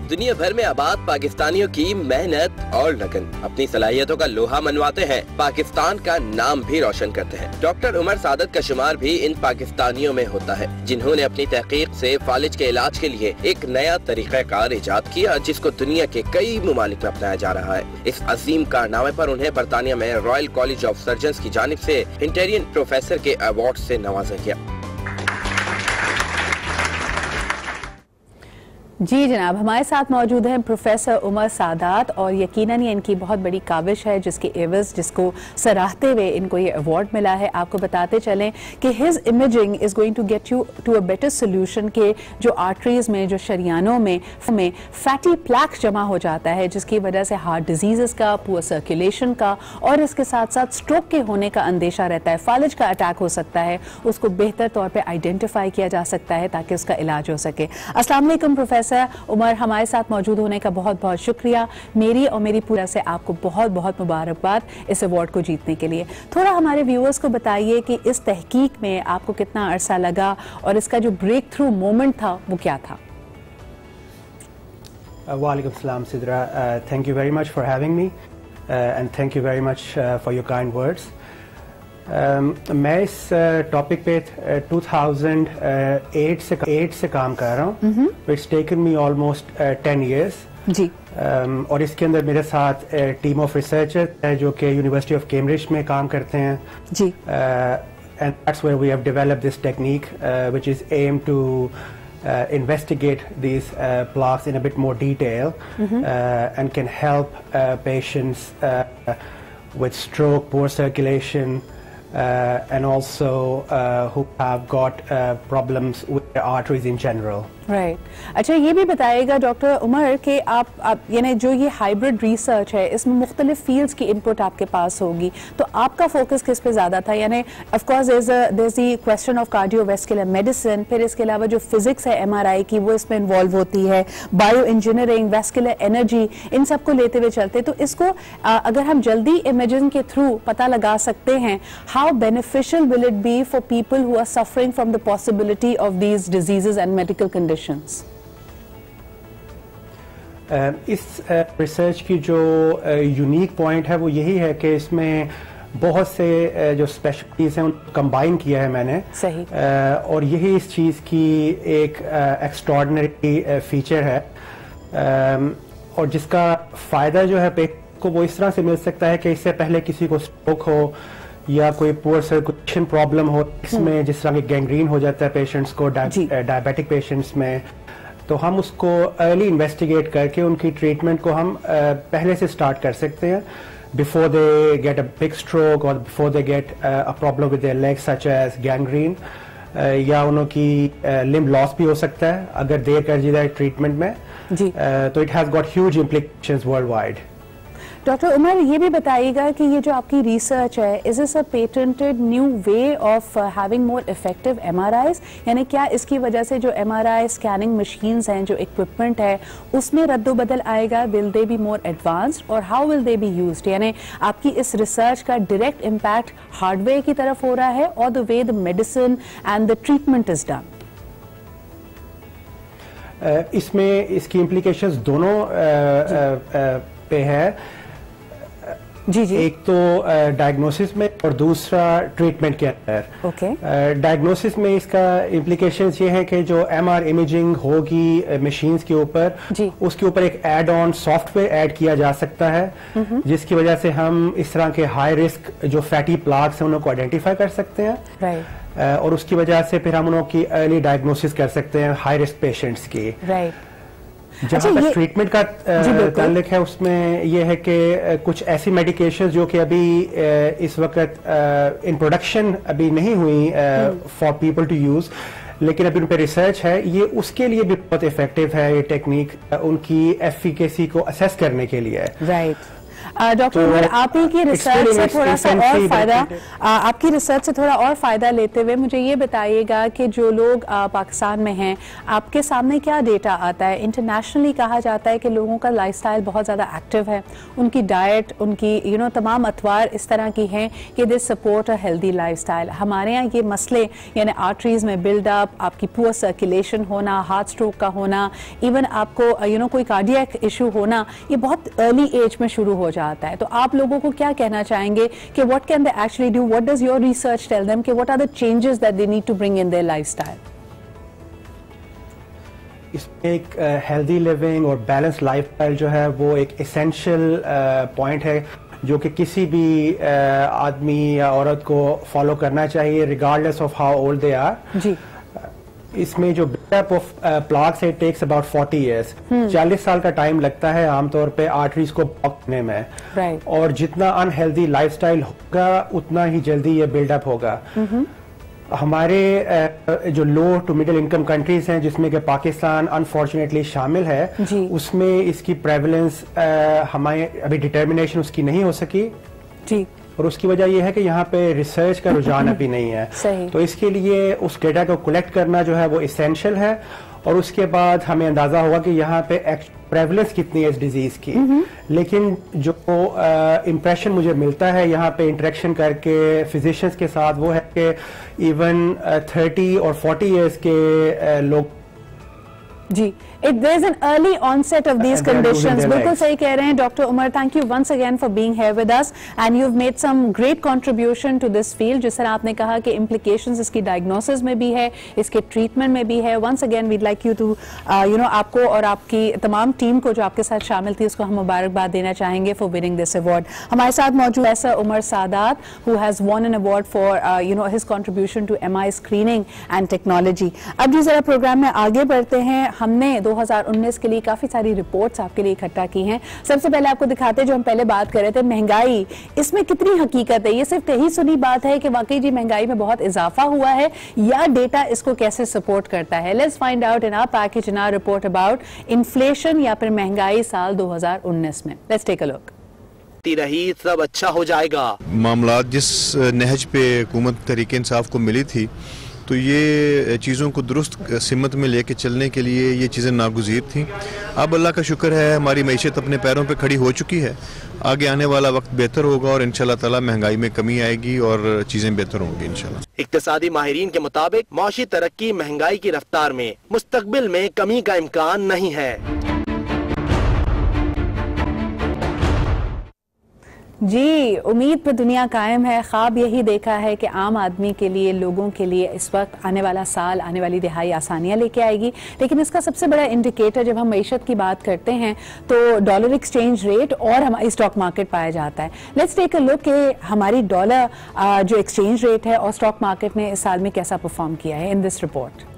दुनिया भर में आबाद पाकिस्तानियों की मेहनत और लगन अपनी सलाहियतों का लोहा मनवाते हैं, पाकिस्तान का नाम भी रोशन करते हैं। डॉक्टर उमर सादत का शुमार भी इन पाकिस्तानियों में होता है जिन्होंने अपनी तहकीक से फालिज के इलाज के लिए एक नया तरीक़ाकार इजाद किया जिसको दुनिया के कई ममालिक में अपनाया जा रहा है। इस अजीम कारनामे पर उन्हें बरतानिया में रॉयल कॉलेज ऑफ सर्जन की जानिब से हिंटेरियन प्रोफेसर के अवार्ड से नवाजा गया। जी जनाब, हमारे साथ मौजूद हैं प्रोफेसर उमर सादात और यकीनन ये इनकी बहुत बड़ी काविश है जिसके एवज जिसको सराहते हुए इनको ये अवार्ड मिला है। आपको बताते चलें कि his imaging is going to get you to a better solution के जो आर्टरीज में, जो शरियानों में फैटी प्लैक जमा हो जाता है जिसकी वजह से हार्ट डिजीज़ का, पुअर सर्कुलेशन का और इसके साथ साथ स्ट्रोक के होने का अंदेशा रहता है, फालिज का अटैक हो सकता है, उसको बेहतर तौर पर आइडेंटिफाई किया जा सकता है ताकि उसका इलाज हो सके। अस्सलाम वालेकुम प्रोफेसर उमर, हमारे साथ मौजूद होने का बहुत बहुत शुक्रिया। मेरी और मेरी पूरा से आपको बहुत बहुत मुबारकबाद इस अवार्ड को जीतने के लिए। थोड़ा हमारे व्यूअर्स को बताइए कि इस तहकीक में आपको कितना अरसा लगा और इसका जो ब्रेक थ्रू मोमेंट था वो क्या था? वालेकुम सलाम Sidra, thank you very much for having me and thank you very much for your kind words. मैं इस टॉपिक पे 2008 से काम कर रहा हूँ। It's taken me almost 10 years जी। और इसके अंदर मेरे साथ टीम ऑफ रिसर्चर है जो कि यूनिवर्सिटी ऑफ कैम्ब्रिज में काम करते हैं जी। And that's where we have developed this technique which is aim to investigate these plaques in a bit more detail and can help patients with stroke, poor circulation, and also who have got problems with the arteries in general. Right अच्छा, ये भी बताइएगा doctor Umar कि आप यानी जो ये hybrid research है इसमें मुख्तलिफ फील्ड्स की इनपुट आपके पास होगी, तो आपका फोकस किस पे ज़्यादा था? यानी of course there is the question of cardiovascular medicine, फिर इसके अलावा जो फिजिक्स है MRI की वो इसमें इन्वॉल्व होती है, बायो इंजीनियरिंग, वैस्कुलर एनर्जी, इन सब को लेते हुए चलते। तो इसको अगर हम जल्दी इमेजिंग के थ्रू पता लगा सकते हैं, how beneficial will it be for people who are suffering from the possibility of these diseases and medical conditions? इस रिसर्च की जो यूनिक पॉइंट है वो यही है कि इसमें बहुत से जो स्पेशलिटीज हैं उनको कंबाइन किया है मैंने। सही। और यही इस चीज़ की एक एक्स्ट्राऑर्डिनरी फीचर है और जिसका फ़ायदा जो है पेशेंट को वो इस तरह से मिल सकता है कि इससे पहले किसी को स्ट्रोक हो या कोई पुअर सर्कुलेशन प्रॉब्लम हो, इसमें जिस तरह की गैंग्रीन हो जाता है पेशेंट्स को, डायबिटिक पेशेंट्स में, तो हम उसको अर्ली इन्वेस्टिगेट करके उनकी ट्रीटमेंट को हम पहले से स्टार्ट कर सकते हैं before they get a big stroke और before they get a problem with their legs such as gangrene, या उनकी लिम्ब लॉस भी हो सकता है अगर देर कर दी जाए ट्रीटमेंट में जी। तो it has got huge implications world wide. Doctor Umar, ये भी बताइएगा कि ये जो आपकी रिसर्च है, is this a patented new way of having more effective MRIs? यानी क्या इसकी वजह से जो MRI स्कैनिंग मशीन्स हैं, जो इक्विपमेंट है, उसमें रद्दोबदल आएगा? Will they be more advanced और how will they be used? यानी आपकी इस रिसर्च का डायरेक्ट इम्पैक्ट हार्डवेयर की तरफ हो रहा है और the way the medicine and the treatment is done? इसमें इसकी इम्प्लीकेशंस दोनों पे है जी जी। एक तो डायग्नोसिस में और दूसरा ट्रीटमेंट के अंदर। ओके। डायग्नोसिस में इसका इम्प्लीकेशंस ये है कि जो MR इमेजिंग होगी मशीन्स के ऊपर, उसके ऊपर एक एड ऑन सॉफ्टवेयर ऐड किया जा सकता है जिसकी वजह से हम इस तरह के हाई रिस्क जो फैटी प्लाक्स हैं उनको आइडेंटिफाई कर सकते हैं। राइट। और उसकी वजह से फिर हम उनकी अर्ली डायग्नोसिस कर सकते हैं हाई रिस्क पेशेंट्स की। राइट। जहाँ पर ट्रीटमेंट का ताल्लुक है उसमें यह है कि कुछ ऐसी मेडिकेशन जो कि अभी इस वक्त इन प्रोडक्शन अभी नहीं हुई फॉर पीपल टू यूज, लेकिन अभी उन पर रिसर्च है, ये उसके लिए भी बहुत इफेक्टिव है ये टेक्निक उनकी एफिकेसी को असेस करने के लिए। राइट। डॉक्टर उमर, आप ही की रिसर्च से थोड़ा सा और फायदा, आपकी रिसर्च से थोड़ा और फायदा लेते हुए मुझे ये बताइएगा कि जो लोग पाकिस्तान में हैं, आपके सामने क्या डेटा आता है? इंटरनेशनली कहा जाता है कि लोगों का लाइफस्टाइल बहुत ज़्यादा एक्टिव है, उनकी डाइट, उनकी तमाम अतवार इस तरह की हैं कि they support a healthy lifestyle. हमारे यहाँ ये मसले यानी आर्टरीज में बिल्डअप, आपकी पुअर सर्कुलेशन होना, हार्ट स्ट्रोक का होना, इवन आपको कोई कार्डियक इशू होना, ये बहुत अर्ली एज में शुरू हो जाता है। तो आप लोगों को क्या कहना चाहेंगे कि what can they actually do? What does your research tell them कि what are the changes that they need to bring in their lifestyle? इसमें एक हेल्दी लिविंग और बैलेंस लाइफस्टाइल जो है वो एक एसेंशियल पॉइंट है जो कि किसी भी आदमी या औरत को फॉलो करना चाहिए regardless of how old they are. जी। इसमें जो बिल्डअप ऑफ प्लाक्स है टेक्स अबाउट 40 इयर्स, 40 साल का टाइम लगता है आमतौर पे आर्टरीज को ब्लॉक करने में। राइट। और जितना अनहेल्दी लाइफस्टाइल होगा उतना ही जल्दी ये बिल्डअप होगा। हमारे जो लो टू मिडिल इनकम कंट्रीज हैं जिसमें कि पाकिस्तान अनफॉर्चुनेटली शामिल है, उसमें इसकी प्रेवलेंस हमारे अभी डिटर्मिनेशन उसकी नहीं हो सकी जी, और उसकी वजह यह है कि यहाँ पे रिसर्च का रुझान अभी नहीं है। सही। तो इसके लिए उस डेटा को कलेक्ट करना जो है वो इसेंशियल है, और उसके बाद हमें अंदाजा होगा कि यहाँ पे प्रेवलेंस कितनी है इस डिजीज की। लेकिन जो इम्प्रेशन मुझे मिलता है यहाँ पे इंटरेक्शन करके फिजिशियंस के साथ वो है कि इवन 30 और 40 इयर्स के लोग जी, there is an early onset of these conditions. बिल्कुल सही कह रहे हैं doctor Umar. Thank you once again for being here with us and you have made some great contribution to this field. जिस तरह आपने कहा कि इम्प्लीकेशंस इसकी डायग्नोसिस में भी है, इसके ट्रीटमेंट में भी है। Once again we'd like you to आपको और आपकी तमाम टीम को जो आपके साथ शामिल थी उसको हम मुबारकबाद देना चाहेंगे फॉर विनिंग दिस अवार्ड। हमारे साथ मौजूद है sir Umar Sadat who has won an award for his contribution to MI screening and technology. अब जी जरा प्रोग्राम में आगे बढ़ते हैं। हमने 2019 के लिए काफी सारी रिपोर्ट्स आपके लिए इकट्ठा की हैं। सबसे पहले आपको दिखाते हैं जो हम पहले बात कर रहे थे, महंगाई, इसमें कितनी हकीकत है? ये सिर्फ कही सुनी बात है कि वाकई जी महंगाई में बहुत इजाफा हुआ है, या डेटा इसको कैसे सपोर्ट करता है? Let's find out in our package, in our report about inflation या फिर महंगाई साल 2019 में। Let's take a look. रही सब अच्छा हो जाएगा। मामलात जिस नहज पे हुकूमत तहरीक इंसाफ को मिली थी, तो ये चीज़ों को दुरुस्त सिमत में लेके चलने के लिए ये चीज़ें नागुज़ीर थी। अब अल्लाह का शुक्र है हमारी मईशत अपने पैरों पे खड़ी हो चुकी है। आगे आने वाला वक्त बेहतर होगा और इंशाल्लाह ताला महंगाई में कमी आएगी और चीज़ें बेहतर होंगी इंशाल्लाह। इक्तिसादी माहिरीन के मुताबिक मौशी तरक्की महंगाई की रफ्तार में मुस्तकबिल में कमी का इम्कान नहीं है। जी, उम्मीद पे दुनिया कायम है। ख्वाब यही देखा है कि आम आदमी के लिए, लोगों के लिए इस वक्त आने वाला साल, आने वाली दिहाई आसानियां लेके आएगी। लेकिन इसका सबसे बड़ा इंडिकेटर जब हम मईशत की बात करते हैं तो डॉलर एक्सचेंज रेट और हमारी स्टॉक मार्केट पाया जाता है। लेट्स टेक अ लुक कि हमारी डॉलर जो एक्सचेंज रेट है और स्टॉक मार्केट ने इस साल में कैसा परफॉर्म किया है इन दिस रिपोर्ट।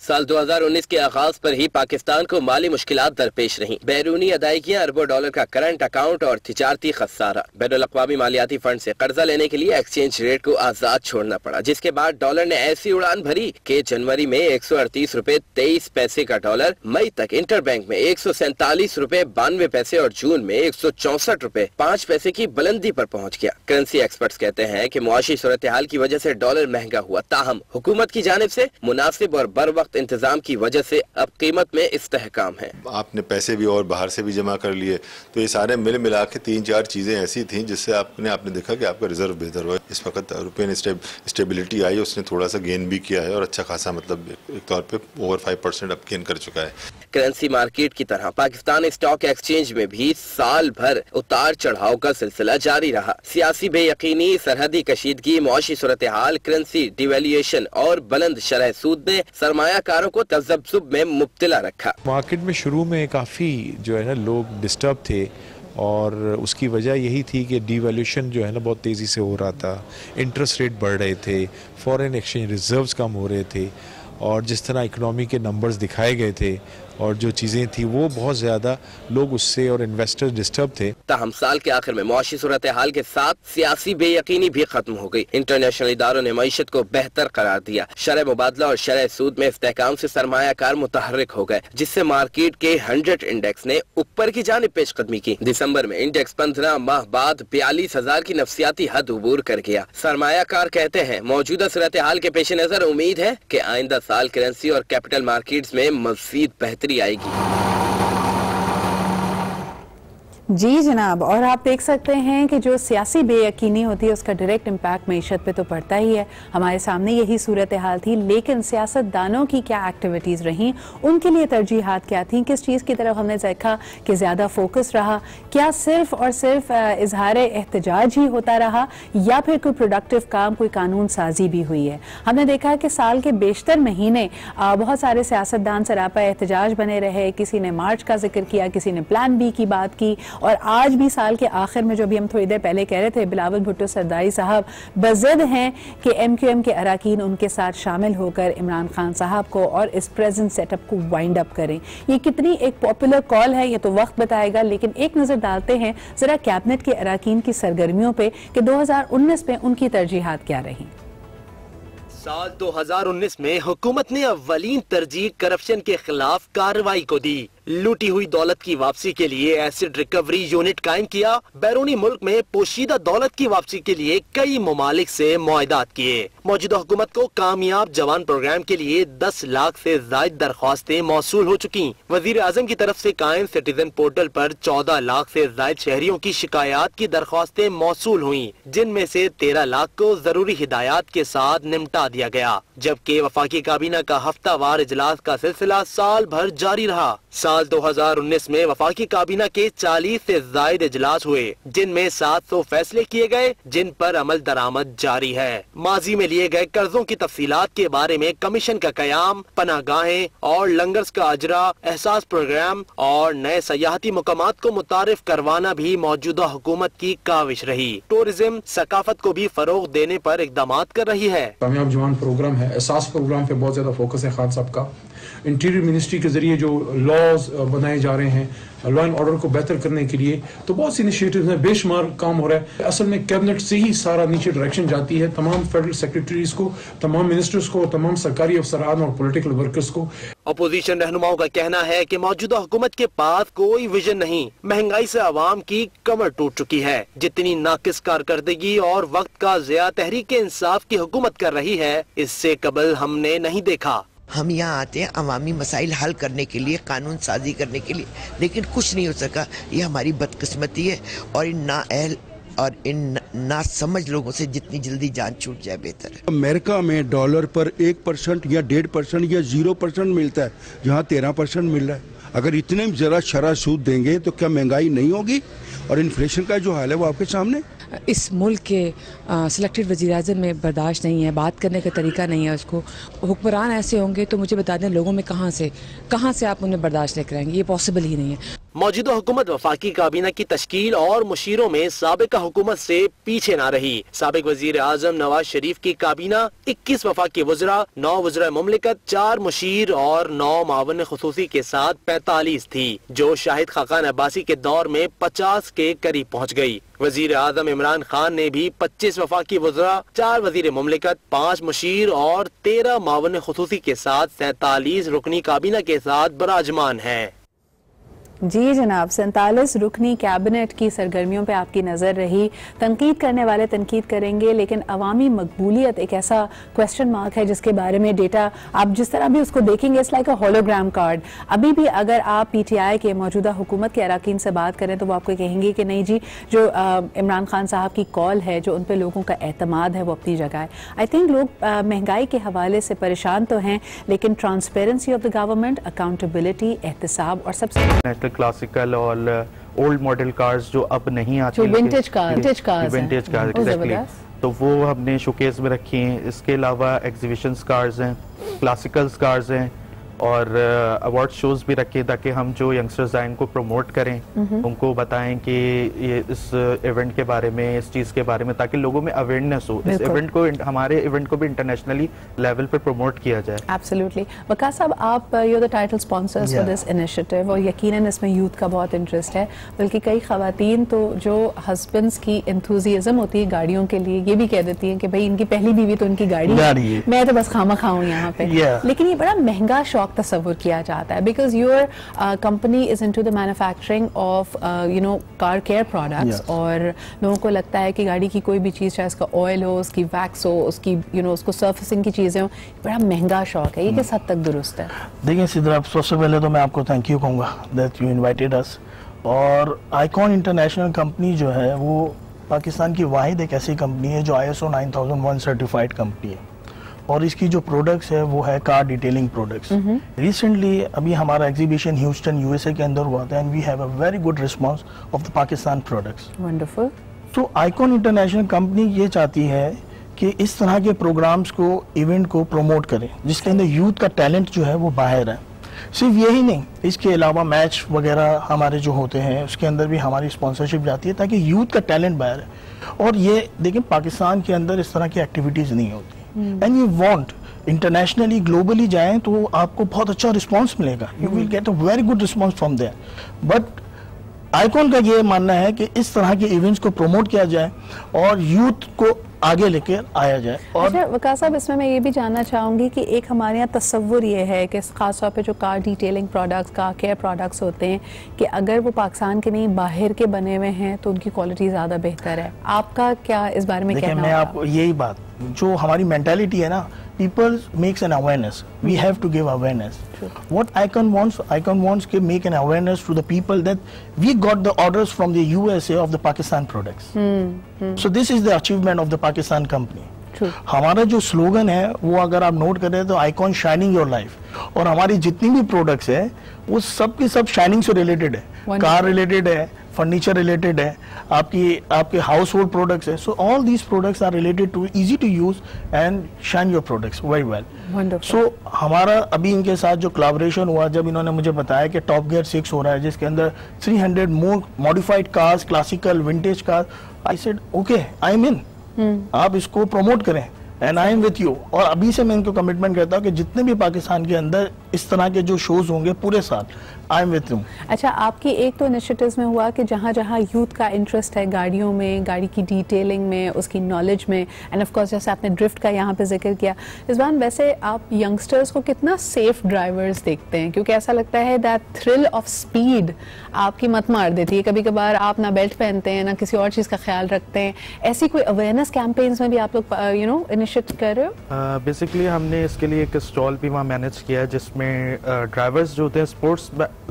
साल 2019 के आगाज पर ही पाकिस्तान को माली मुश्किलात दरपेश रहीं। बैरूनी अदायगियां अरबों डॉलर का करंट अकाउंट और तिजारती खसारा। बैनुल-अक़वामी मालियाती फंड से कर्जा लेने के लिए एक्सचेंज रेट को आजाद छोड़ना पड़ा, जिसके बाद डॉलर ने ऐसी उड़ान भरी कि जनवरी में 138 रुपए 23 पैसे का डॉलर मई तक इंटर बैंक में 147 रुपए 92 पैसे और जून में 164 रुपए 5 पैसे की बुलंदी पर पहुँच गया। करेंसी एक्सपर्ट्स कहते हैं कि मुआशी सूरत हाल की वजह से डॉलर महंगा हुआ, ताहम हुकूमत की जानिब से मुनासिब और बर वक्त इंतजाम की वजह से अब कीमत में इस्तेहकाम है। आपने पैसे भी और बाहर से भी जमा कर लिए, तो ये सारे मिल मिला के 3-4 चीजें ऐसी थी जिससे आपने देखा कि आपका रिजर्व बेहतर हुआ। इस वक्त रुपये ने स्टेबिलिटी आई, उसने थोड़ा सा गेन भी किया है और अच्छा खासा मतलब एक तौर पे ओवर 5% अब गेन कर चुका है। करेंसी मार्केट की तरह पाकिस्तान स्टॉक एक्सचेंज में भी साल भर उतार चढ़ाव का सिलसिला जारी रहा। सियासी बेयकीनी, सरहदी कशीदगी, मुआशी सूरत हाल, करेंसी डिवेल्यूएशन और बुलंद शरह सूद ने सरमायाकारों को तज़ब्ज़ुब में मुब्तला रखा। मार्केट में शुरू में काफ़ी जो है ना लोग डिस्टर्ब थे, और उसकी वजह यही थी कि डिवैल्यूएशन जो है ना बहुत तेज़ी से हो रहा था, इंटरेस्ट रेट बढ़ रहे थे, फॉरेन एक्सचेंज रिजर्व्स कम हो रहे थे, और जिस तरह इकनॉमी के नंबर्स दिखाए गए थे और जो चीज़ें थी वो बहुत ज़्यादा लोग उससे और इन्वेस्टर्स डिस्टर्ब थे। ताहम साल के आखिर में मुआशी सूरत हाल के साथ सियासी बेयकीनी भी खत्म हो गई। इंटरनेशनल इदारों ने मईशत को बेहतर करार दिया। शरह मुबादला और शरह सूद में इस्तेहकाम से सरमायाकार मुतहर्रिक हो गए, जिससे मार्केट के 100 इंडेक्स ने ऊपर की जानिब पेशकदमी की। दिसंबर में इंडेक्स 15 माह बाद 42,000 की नफसियाती हद उबूर कर गया। सरमायाकार कहते हैं मौजूदा सूरत हाल के पेश नजर उम्मीद है कि आइंदा साल करेंसी और कैपिटल मार्केट्स में मज़ीद बेहतरी आएगी। जी जनाब, और आप देख सकते हैं कि जो सियासी बेयकीनी होती है उसका डायरेक्ट इम्पैक्ट मईशत पे तो पड़ता ही है। हमारे सामने यही सूरत हाल थी, लेकिन सियासतदानों की क्या एक्टिविटीज़ रहीं, उनके लिए तरजीहात क्या थी, किस चीज़ की तरफ हमने देखा कि ज़्यादा फोकस रहा, क्या सिर्फ और सिर्फ इजहार एहतजाज ही होता रहा या फिर कोई प्रोडक्टिव काम, कोई कानून साजी भी हुई है। हमने देखा कि साल के बेशतर महीने बहुत सारे सियासतदान सरापा एहतजाज बने रहे, किसी ने मार्च का जिक्र किया, किसी ने प्लान बी की बात की, और आज भी साल के आखिर में जो भी हम थोड़ी देर पहले कह रहे थे, बिलावल भुट्टो सरदारी साहब बज़िद हैं कि MQM के अराकीन उनके साथ शामिल होकर इमरान खान साहब को और इस प्रेजेंट सेटअप को वाइंड अप करें। ये कितनी एक पॉपुलर कॉल है ये तो वक्त बताएगा, लेकिन एक नज़र डालते हैं जरा कैबिनेट के अराकीन की सरगर्मियों पे कि 2019 में उनकी तरजीहात क्या रही। साल 2019 में हुकूमत ने अव्वलीन तरजीह करप्शन के खिलाफ कार्रवाई को दी। लूटी हुई दौलत की वापसी के लिए एसिड रिकवरी यूनिट कायम किया। बैरूनी मुल्क में पोशीदा दौलत की वापसी के लिए कई ममालिक से मुआहदात किए। मौजूदा हुकूमत को कामयाब जवान प्रोग्राम के लिए 10 लाख से ज्यादा दरख्वास्तें मौसूल हो चुकी। वजीर आजम की तरफ से कायम सिटीजन पोर्टल पर 14 लाख से ज्यादा शहरियों की शिकायत की दरख्वास्तें मौसूल हुई, जिनमें से 13 लाख को जरूरी हिदायत के साथ निपटा दिया गया। जबकि वफाकी काबीना का हफ्तावार इजलास का सिलसिला साल भर जारी रहा। साल 2019 में वफाकी काबीना के 40 से ज्यादा इजलास हुए, जिनमें 700 फैसले किए गए, जिन पर अमल दरामद जारी है। माजी में लिए गए कर्जों की तफसीलात के बारे में कमीशन का कयाम, पनागाहें और लंगर्स का अजरा, एहसास प्रोग्राम और नए सयाहती मुकामात को मुतारिफ करवाना भी मौजूदा हुकूमत की काविश रही। टूरिज्म सकाफत को भी फरोग देने पर इकदाम कर रही है। कामयाब जवान प्रोग्राम है, एहसास प्रोग्राम पे बहुत ज्यादा फोकस है खान साहब का। इंटीरियर मिनिस्ट्री के जरिए जो लॉज बनाए जा रहे हैं लॉ एंड ऑर्डर को बेहतर करने के लिए, तो बहुत सी इनिशिएटिव्स में बेशुमार काम हो रहा है। असल में कैबिनेट से ही सारा नीचे डायरेक्शन जाती है तमाम फेडरल सेक्रेटरीज को, तमाम मिनिस्टर्स को, तमाम सरकारी अफसरान और पॉलिटिकल वर्कर्स को। अपोजिशन रहनुमाओं का कहना है कि मौजूदा हुकूमत के पास कोई विजन नहीं। महंगाई से आवाम की कमर टूट चुकी है। जितनी नाकिस कारकर्दगी और वक्त का ज़िया तहरीक इंसाफ की हुकूमत कर रही है, इससे कबल हमने नहीं देखा। हम यहाँ आते हैं अवामी मसाइल हल करने के लिए, कानून साजी करने के लिए, लेकिन कुछ नहीं हो सका। ये हमारी बदकिस्मती है और इन नाअहल और इन ना समझ लोगों से जितनी जल्दी जान छूट जाए बेहतर है। अमेरिका में डॉलर पर 1% या 1.5% या 0% मिलता है, जहाँ 13% मिल रहा है। अगर इतने ज़रा शरह सूद देंगे तो क्या महंगाई नहीं होगी? और इन्फ्लेशन का जो हाल है वो आपके सामने। इस मुल्क के सिलेक्टेड वज़ीर-ए-आज़म में बर्दाश्त नहीं है, बात करने का तरीका नहीं है उसको। हुक्मरान ऐसे होंगे तो मुझे बता दें लोगों में कहाँ से आप उन्हें बर्दाश्त लेकर आएंगे? ये पॉसिबल ही नहीं है। मौजूदा हुकूमत वफाकी काबीना की तश्कील और मुशीरों में साबिका हुकूमत से पीछे न रही। साबिक वजीर आजम नवाज शरीफ की काबीना 21 वफाकी वज़रा, 9 वज़रा मुमलिकत, 4 मुशीर और 9 मावन खुसूसी के साथ 45 थी, जो शाहिद खाकान अब्बासी के दौर में 50 के करीब पहुँच गई। वजीर आजम इमरान खान ने भी 25 वफाकी वज़रा, 4 वजीर मुमलिकत, 5 मुशीर और 13 मावन खुसूसी के साथ 47 रुकनी काबीना के साथ बराजमान है। जी जनाब, 47 रुकनी कैबिनेट की सरगर्मियों पे आपकी नज़र रही। तनकीद करने वाले तनकीद करेंगे, लेकिन अवामी मकबूलियत एक ऐसा क्वेश्चन मार्क है जिसके बारे में डेटा आप जिस तरह भी उसको देखेंगे it's like a hologram card. अभी भी अगर आप PTI के मौजूदा हुकूमत के अराकीन से बात करें तो वो आपको कहेंगे कि नहीं जी, जो इमरान खान साहब की कॉल है, जो उन पर लोगों का एतमाद है, वो अपनी जगह है। आई थिंक लोग महंगाई के हवाले से परेशान तो हैं, लेकिन transparency of the government, accountability, एहतसाब और सबसे क्लासिकल और ओल्ड मॉडल कार्स जो अब नहीं आती, जो विंटेज कार एग्जैक्टली, तो वो हमने शोकेस में रखी हैं। इसके अलावा एग्जीबिशन कार्स हैं, क्लासिकल कार्स हैं और अवार्ड शोज भी रखे ताकि हम जो यंगस्टर्स आए इनको प्रमोट करें, उनको बताएं कि ये इस इवेंट के बारे में, इस चीज़ के बारे में, ताकि लोगों में अवेयरनेस हो। इस इवेंट को, हमारे इवेंट को भी इंटरनेशनली लेवल पे प्रमोट किया जाए। एब्सोल्युटली। वकास साहब, आप you the title sponsors for this initiative और यकीनन इसमें यूथ का बहुत इंटरेस्ट है, बल्कि कई खवातीन तो जो हस्बैंड्स की एंथुजियाज्म होती है गाड़ियों के लिए ये भी कह देती हैं कि भाई इनकी पहली बीवी तो इनकी गाड़ी है, मैं तो बस खामा खाऊं यहाँ पे। लेकिन ये बड़ा महंगा शौक तस्वुर किया जाता है, because your company is into the manufacturing of car care products, और लोगों को लगता है कि गाड़ी की कोई भी चीज़, चाहे उसका ऑयल हो, उसकी वैक्स हो, उसकी उसको सर्फिसिंग की चीज़ें हो, बड़ा महंगा शौक है। ये किस हद तक दुरुस्त है? देखिए सिद्रा, सबसे पहले तो मैं आपको थैंक यू कहूँगा दैट यू इनवाइटेड अस। और आइकॉन इंटरनेशनल कंपनी जो है वो पाकिस्तान की वाहिद एक ऐसी कंपनी है जो ISO 9001 सर्टिफाइड कंपनी है, और इसकी जो प्रोडक्ट्स है वो है कार डिटेलिंग प्रोडक्ट्स। रिसेंटली अभी हमारा एग्जीबिशन ह्यूस्टन USA के अंदर हुआ था, and we have a very good response of the Pakistan products. Wonderful. तो आइकॉन इंटरनेशनल कंपनी ये चाहती है कि इस तरह के प्रोग्राम्स को, इवेंट को प्रमोट करें जिसके अंदर यूथ का टैलेंट जो है वो बाहर है। सिर्फ यही नहीं, इसके अलावा मैच वगैरह हमारे जो होते हैं उसके अंदर भी हमारी स्पॉन्सरशिप जाती है ताकि यूथ का टैलेंट बाहर है। और ये देखिए पाकिस्तान के अंदर इस तरह की एक्टिविटीज़ नहीं होती, and you want internationally, globally जाएं तो आपको बहुत अच्छा रिस्पांस मिलेगा, you will get a very good response from there. But Icon का ये मानना है कि इस तरह के इवेंट्स को प्रमोट किया जाए और यूथ को आगे लेके आया जाए। और अच्छा वकास साहब, इसमें मैं ये भी जानना चाहूँगी कि एक हमारे यहाँ तस्वुर ये है कि खासतौर पे जो car detailing products, car care products होते हैं कि अगर वो पाकिस्तान के नहीं बाहर के बने हुए हैं तो उनकी क्वालिटी ज़्यादा बेहतर है। आपका क्या इस बारे में कहना है? मैं आपको यही बात, जो हमारी मेंटालिटी है ना, people makes an awareness, we have to give awareness. What Icon wants to make an awareness to the people that we got the orders from the USA of the Pakistan products. So this is the achievement of the Pakistan company. हमारा जो slogan है वो अगर आप note करें तो icon shining your life, और हमारी जितनी भी प्रोडक्ट्स है वो सब की सब शाइनिंग से रिलेटेड है, कार रिलेटेड है, फर्नीचर रिलेटेड है, आपके हाउस होल्ड प्रोडक्ट्स है। So all these products are related to easy to use and shine your products very well. सो हमारा अभी इनके साथ जो कोलैबोरेशन हुआ, जब इन्होंने मुझे बताया कि टॉप गियर 6 हो रहा है जिसके अंदर 300 more modified cars, classical vintage car, I said okay I am in, आप इसको प्रमोट करें and I am with you. और अभी से मैं इनको कमिटमेंट करता हूँ कि जितने भी पाकिस्तान के अंदर इस तरह के जो शोज होंगे पूरे साल आई एम विथ यू। अच्छा, आपकी एक तो इनिशिएटिव्स में हुआ कि जहाँ जहाँ यूथ का इंटरेस्ट है गाड़ियों में, गाड़ी की डिटेलिंग में, उसकी नॉलेज में, एंड ऑफ कोर्स जैसे आपने ड्रिफ्ट का यहाँ पे जिक्र किया। इस बार वैसे आप यंगस्टर्स को कितना सेफ ड्राइवर्स देखते हैं? क्योंकि ऐसा लगता है दैट थ्रिल ऑफ स्पीड आपकी मत मार देती है। कभी कभार आप ना बेल्ट पहनते हैं ना किसी और चीज़ का ख्याल रखते हैं। ऐसी कोई अवेयरनेस कैंपेन्स में भी आप लोग इनिशिएट कर रहे हो? बेसिकली हमने इसके लिए एक स्टॉल भी वहाँ मैनेज किया है जिसमें ड्राइवर्स जो होते हैं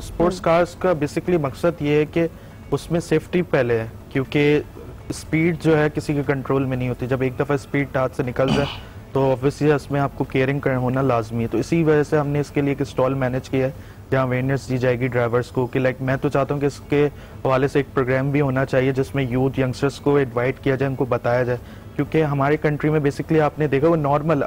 स्पोर्ट्स कार्स का बेसिकली मकसद ये है कि उसमें सेफ्टी पहले है, क्योंकि स्पीड जो है किसी के कंट्रोल में नहीं होती। जब एक दफ़ा स्पीड हाथ से निकल जाए तो ऑब्वियसली उसमें आपको केयरिंग होना लाजमी है। तो इसी वजह से हमने इसके लिए एक स्टॉल मैनेज किया है जहाँ अवेयरनेस दी जाएगी ड्राइवर्स को कि लाइक मैं तो चाहता हूँ कि इसके हवाले से एक प्रोग्राम भी होना चाहिए जिसमें यूथ यंगस्टर्स को इनवाइट किया जाए, उनको बताया जाए। क्योंकि हमारे कंट्री में बेसिकली आपने देखा वो नॉर्मल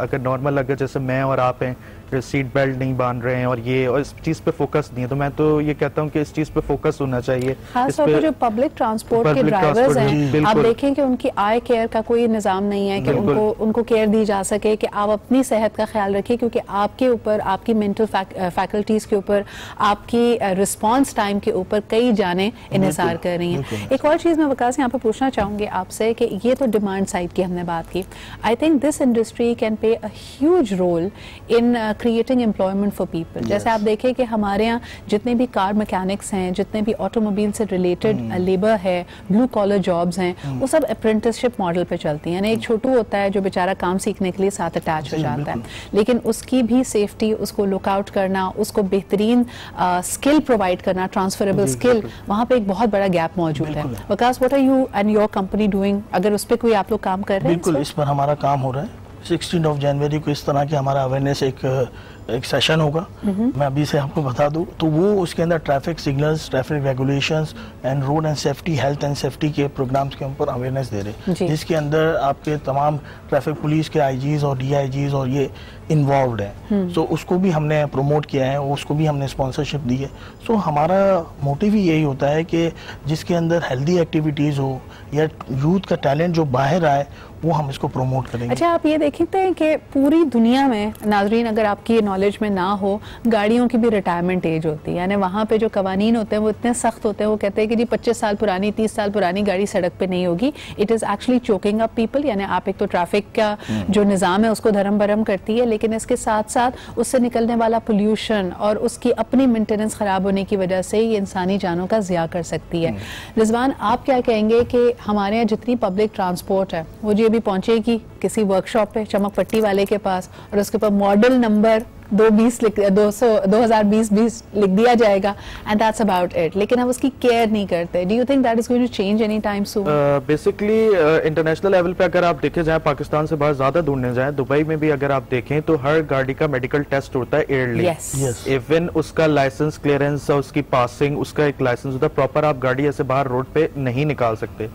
अगर जैसे मैं और आप हैं सीट बेल्ट नहीं बांध रहे हैं और इस चीज़ पे फोकस नहीं है, तो मैं तो ये कहता हूँ कि इस चीज़ पे फोकस होना चाहिए। खास तौर पे जो पब्लिक ट्रांसपोर्ट के ड्राइवर्स हैं, आप देखें कि उनकी आई केयर का कोई निज़ाम नहीं है कि उनको केयर दी जा सके कि आप अपनी सेहत का ख्याल रखिए, क्योंकि आपके ऊपर, आपकी मेंटल फैकल्टीज़ के ऊपर, आपकी रिस्पॉन्स टाइम के ऊपर कई जानें इन्हिसार कर रही हैं। एक और चीज़ मैं वकास यहाँ पे पूछना चाहूँगी आपसे कि ये तो डिमांड साइड की हमने बात की, I think this industry can play a huge role in creating employment for people. जैसे आप देखें कि हमारे यहाँ जितने भी कार मैकेनिक्स हैं, जितने भी ऑटोमोबाइल से रिलेटेड लेबर है, ब्लू कॉलर जॉब्स हैं, वो सब अप्रेंटिसशिप मॉडल पे चलती हैं। यानी एक छोटू होता है जो बेचारा काम सीखने के लिए साथ अटैच हो जाता है, लेकिन उसकी भी सेफ्टी, उसको लुकआउट करना, उसको बेहतरीन स्किल प्रोवाइड करना, ट्रांसफरेबल स्किल, वहाँ पे एक बहुत बड़ा गैप मौजूद है। Waqas, what are you and your company doing? अगर उस पर कोई आप लोग काम कर रहे हैं? बिल्कुल, इस पर हमारा काम हो रहा है। 16 जनवरी को इस तरह के हमारा अवेयरनेस एक सेशन होगा, मैं अभी से आपको बता दूं। तो वो उसके अंदर traffic signals, traffic regulations and road and safety, health and safety के प्रोग्राम्स के ऊपर अवेयरनेस दे रहे हैं, जिसके अंदर आपके तमाम ट्रैफिक पुलिस के आईजीज और डीआईजीज और ये इन्वॉल्व है। सो उसको भी हमने प्रमोट किया है, उसको भी हमने स्पॉन्सरशिप दी है। सो हमारा मोटिव ही यही होता है कि जिसके अंदर हेल्दी एक्टिविटीज़ हो या यूथ का टैलेंट जो बाहर आए, वो हम इसको प्रमोट करेंगे। अच्छा, आप ये देखते हैं कि पूरी दुनिया में, नाजरीन अगर आपकी नॉलेज में ना हो, गाड़ियों की भी रिटायरमेंट एज होती है, यानी वहाँ पे जो कवानीन होते हैं वो इतने सख्त होते हैं, वो कहते हैं कि जी 25 साल पुरानी, 30 साल पुरानी गाड़ी सड़क पे नहीं होगी। It is actually choking up people, यानी आप एक तो ट्रैफिक का जो निज़ाम है उसको धर्म भरम करती है, लेकिन इसके साथ साथ उससे निकलने वाला पोल्यूशन और उसकी अपनी मेंटेनेंस ख़राब होने की वजह से ये इंसानी जानों का ज़िया कर सकती है। रिजवान, आप क्या कहेंगे कि हमारे यहाँ जितनी पब्लिक ट्रांसपोर्ट है वो जी अभी पहुंचेगी किसी वर्कशॉप पे चमक पट्टी वाले के पास और उसके ऊपर मॉडल नंबर 2020 लिख दिया जाएगा एंड दैट्स अबाउट इट, लेकिन हम उसकी केयर नहीं करते। Do you think that is going to change any time soon? Basically international level पे अगर आप देखें जाए, पाकिस्तान से बाहर ज्यादा दूर नहीं जाए, दुबई में भी अगर आप देखें तो हर गाड़ी का मेडिकल टेस्ट होता है ईयरली। इवन उसका लाइसेंस क्लियरेंस और उसकी पासिंग, उसका एक लाइसेंस होता है प्रॉपर। आप गाड़ी ऐसे बाहर रोड पे नहीं निकाल सकते।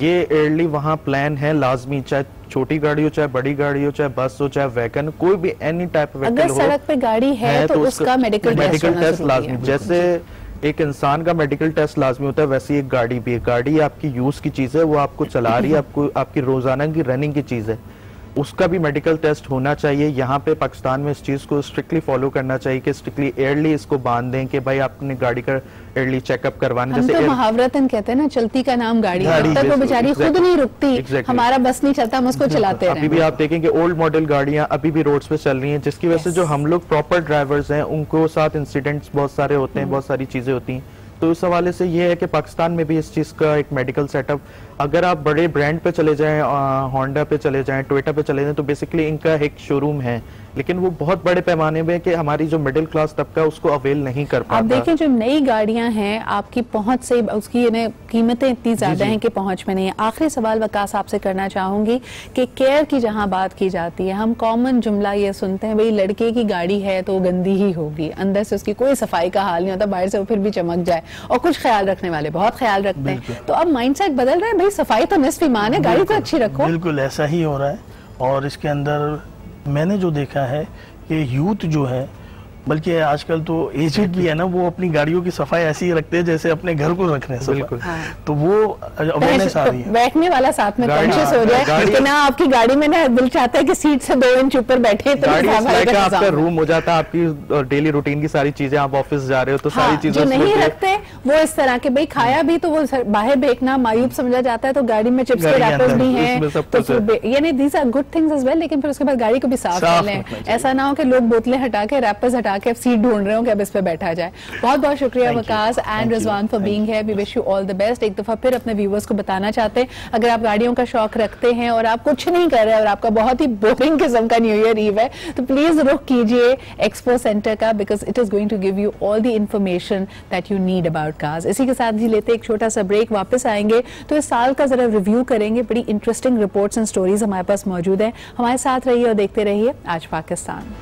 ये ईयरली वहाँ प्लान है लाजमी, चाहे छोटी गाड़ी हो, चाहे बड़ी गाड़ी हो, चाहे बस हो, चाहे वैगन, कोई भी एनी टाइप ऑफ व्हीकल हो, अगर सड़क पे गाड़ी है तो उसका मेडिकल टेस्ट लाजमी। जैसे एक इंसान का मेडिकल टेस्ट लाजमी होता है, वैसे एक गाड़ी भी है। गाड़ी आपकी यूज की चीज है, वो आपको चला रही है, आपको आपकी रोजाना की रनिंग की चीज है, उसका भी मेडिकल टेस्ट होना चाहिए। यहाँ पे पाकिस्तान में इस चीज को स्ट्रिक्टली फॉलो करना चाहिए कि स्ट्रिक्टली ईयरली इसको बांध दें कि भाई आपने गाड़ी का ईयरली चेकअप करवाने। जैसे तो मुहावरतन कहते हैं ना, चलती का नाम गाड़ी, अब तक वो बेचारी खुद नहीं रुकती, हमारा बस नहीं चलता, हम उसको चलाते हैं। अभी भी आप देखेंगे ओल्ड मॉडल गाड़ियां अभी भी रोड्स पे चल रही हैं, जिसकी वजह से जो हम लोग प्रॉपर ड्राइवर्स हैं उनको साथ इंसिडेंट्स बहुत सारे होते हैं, बहुत सारी चीजें होती हैं। तो इस हवाले से ये है कि पाकिस्तान में भी इस चीज़ का एक मेडिकल सेटअप, अगर आप बड़े ब्रांड पे चले जाएं, होंडा पे चले जाएं, टोयोटा पे चले जाएं, तो बेसिकली इनका एक शोरूम है, लेकिन वो बहुत बड़े पैमाने में कि हमारी जो मिडिल क्लास तबका उसको अवेल नहीं कर पाता। आप देखें जो नई गाड़ियां हैं आपकी पहुंच से उसकी कीमतें इतनी ज्यादा हैं कि पहुंच में नहीं है। आखिरी सवाल वकास आपसे करना चाहूंगी कि केयर की जहां बात की जाती है, हम कॉमन जुमला ये सुनते हैं भाई लड़के की गाड़ी है तो गंदी ही होगी, अंदर से उसकी कोई सफाई का हाल नहीं होता, बाहर से वो फिर भी चमक जाए, और कुछ ख्याल रखने वाले बहुत ख्याल रखते हैं। तो अब माइंडसेट बदल रहा है, भाई सफाई तो निस्फ ईमान है, गाड़ी तो अच्छी रखो। बिल्कुल ऐसा ही हो रहा है। और इसके अंदर मैंने जो देखा है कि यूथ जो है, बल्कि आजकल तो एजेड भी है ना, वो अपनी गाड़ियों की सफाई ऐसी ही रखते हैं जैसे अपने घर को रख रहे हैं। बिल्कुल। तो वो अवेयरनेस आ रही है। बैठने वाला साथ में कॉन्शियस हो जाए कि ना आपकी गाड़ी में ना दिल चाहता है कि सीट से 2 इंच ऊपर बैठे, तो आपका रूम हो जाता है, आपकी डेली रूटीन की सारी चीजें, आप ऑफिस जा रहे हो तो सारी चीजें जो नहीं रखते वो इस तरह के, भाई खाया भी तो वो बाहर फेंकना मायूब समझा जाता है, तो गाड़ी में चिप्स के रैपर्स भी हैं, तो यानी these are good things as well, लेकिन फिर उसके बाद गाड़ी को भी साफ कर लें। ऐसा ना हो कि लोग बोतलें हटा के रैपर्स हटा के सीट ढूंढ रहे हो कि अब इस पे बैठा जाए। बहुत बहुत शुक्रिया Waqas and Rizwan for being here. We wish you all the best. एक दफा फिर अपने व्यूअर्स को बताना चाहते हैं, अगर आप गाड़ियों का शौक रखते हैं और आप कुछ नहीं कर रहे हैं और आपका बहुत ही बोरिंग किस्म का न्यू ईयर ईव है, तो प्लीज रुख कीजिए एक्सपो सेंटर का, because it is going to give you all the information that you need about cars. इसी के साथ ही लेते एक छोटा सा ब्रेक, वापस आएंगे तो इस साल का जरा रिव्यू करेंगे। बड़ी इंटरेस्टिंग रिपोर्ट्स एंड स्टोरीज हमारे पास मौजूद हैं। हमारे साथ रहिए और देखते रहिए आज पाकिस्तान।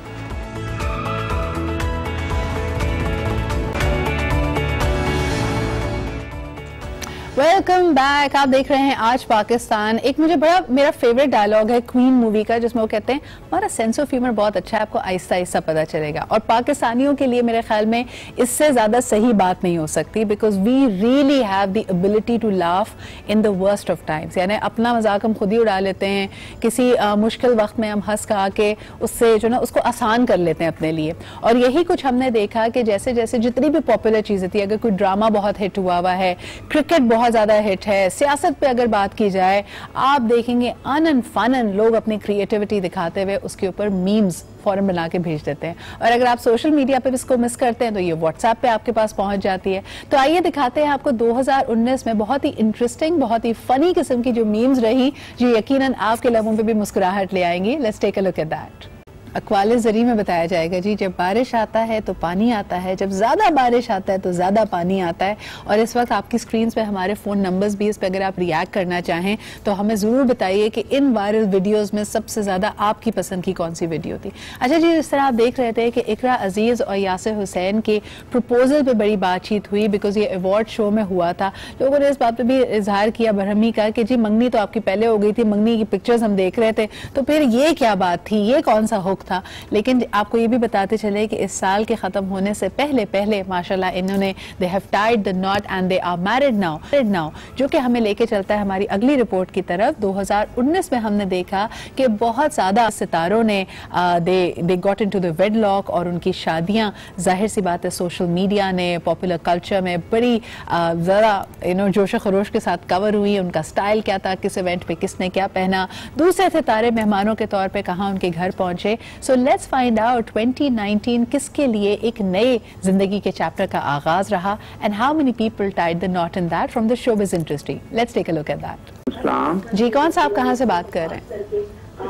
Welcome back. आप देख रहे हैं आज पाकिस्तान। एक मुझे बड़ा मेरा फेवरेट डायलॉग है क्वीन मूवी का, जिसमें वो कहते हैं हमारा सेंस ऑफ ह्यूमर बहुत अच्छा है, आपको आहिस्ता आहिस्ता पता चलेगा। और पाकिस्तानियों के लिए मेरे ख्याल में इससे ज़्यादा सही बात नहीं हो सकती, because we really have the ability to laugh in the worst of times. यानी अपना मजाक हम खुद ही उड़ा लेते हैं, किसी मुश्किल वक्त में हम हंस खा के उससे जो ना उसको आसान कर लेते हैं अपने लिए। और यही कुछ हमने देखा कि जैसे जैसे जितनी भी पॉपुलर चीज़ें थी, अगर कोई ड्रामा बहुत हिट हुआ है, क्रिकेट बहुत ज्यादा हिट है, सियासत पे अगर बात की जाए, आप देखेंगे अनन फनन लोग अपनी क्रिएटिविटी दिखाते हुए उसके ऊपर मीम्स फौरन बना के भेज देते हैं। और अगर आप सोशल मीडिया पे इसको मिस करते हैं तो ये व्हाट्सएप पे आपके पास पहुंच जाती है। तो आइए दिखाते हैं आपको 2019 में बहुत ही इंटरेस्टिंग, बहुत ही फनी किस्म की जो मीम्स रही, जो यकीनन आपके लबों पे भी मुस्कुराहट ले आएंगी। Let's take a look at that. अक़वाले ज़री में बताया जाएगा जी, जब बारिश आता है तो पानी आता है, जब ज़्यादा बारिश आता है तो ज़्यादा पानी आता है। और इस वक्त आपकी स्क्रीन पे हमारे फ़ोन नंबर्स भी, इस पर अगर आप रिएक्ट करना चाहें तो हमें ज़रूर बताइए कि इन वायरल वीडियोज़ में सबसे ज़्यादा आपकी पसंद की कौन सी वीडियो थी। अच्छा जी, इस तरह आप देख रहे थे कि इकरा अजीज़ और यासिर हुसैन के प्रपोजल पे बड़ी बातचीत हुई, बिकॉज ये अवार्ड शो में हुआ था। लोगों ने इस बात पे भी इजहार किया बरहमी का कि जी मंगनी तो आपकी पहले हो गई थी, मंगनी की पिक्चर्स हम देख रहे थे, तो फिर ये क्या बात थी, ये कौन सा हुक था। लेकिन आपको ये भी बताते चले कि इस साल के ख़त्म होने से पहले माशाल्लाह इन्होंने they have tied the knot and they are married now, जो कि हमें लेके चलता है हमारी अगली रिपोर्ट की तरफ। 2019 में हमने देखा कि बहुत ज़्यादा सितारों ने they got into the wedlock, और उनकी शादियां जाहिर सी बात है सोशल मीडिया ने, पॉपुलर कल्चर में बड़ी ज़्यादा जोश खरोश के साथ कवर हुई। उनका स्टाइल क्या था, किस इवेंट पे किसने क्या पहना, दूसरे सितारे मेहमानों के तौर पे कहाँ उनके घर पहुंचे। सो लेट्स फाइंड आउट 2019 किसके लिए एक नए जिंदगी के चैप्टर का आगाज रहा, and how many people tied the knot in that from the showbiz industry. Let's take a look at that. जी, कौन सा आप कहाँ से बात कर रहे हैं?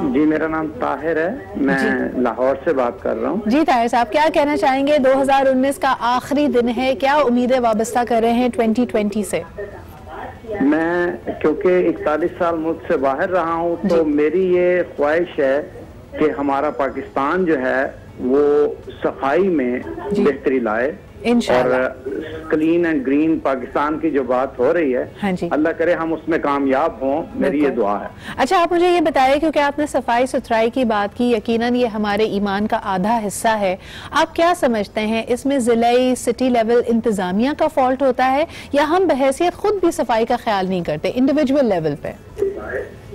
जी, मेरा नाम ताहिर है, मैं लाहौर से बात कर रहा हूँ। जी ताहिर साहब, क्या कहना चाहेंगे? 2019 का आखिरी दिन है, क्या उम्मीदें वाबस्ता कर रहे हैं 2020 से? मैं क्योंकि 41 साल मुल्क से बाहर रहा हूँ, तो मेरी ये ख्वाहिश है कि हमारा पाकिस्तान जो है वो सफाई में बेहतरी लाए, और क्लीन एंड ग्रीन पाकिस्तान की जो बात हो रही है, हाँ जी, अल्लाह करे हम उसमें कामयाब हों, मेरी ये दुआ है। अच्छा, आप मुझे ये बताइए, क्योंकि आपने सफाई सुथराई की बात की, यकीनन ये हमारे ईमान का आधा हिस्सा है। आप क्या समझते हैं, इसमें जिलाई सिटी लेवल इंतजामिया का फॉल्ट होता है, या हम बहैसियत खुद भी सफाई का ख्याल नहीं करते इंडिविजुअल लेवल पे?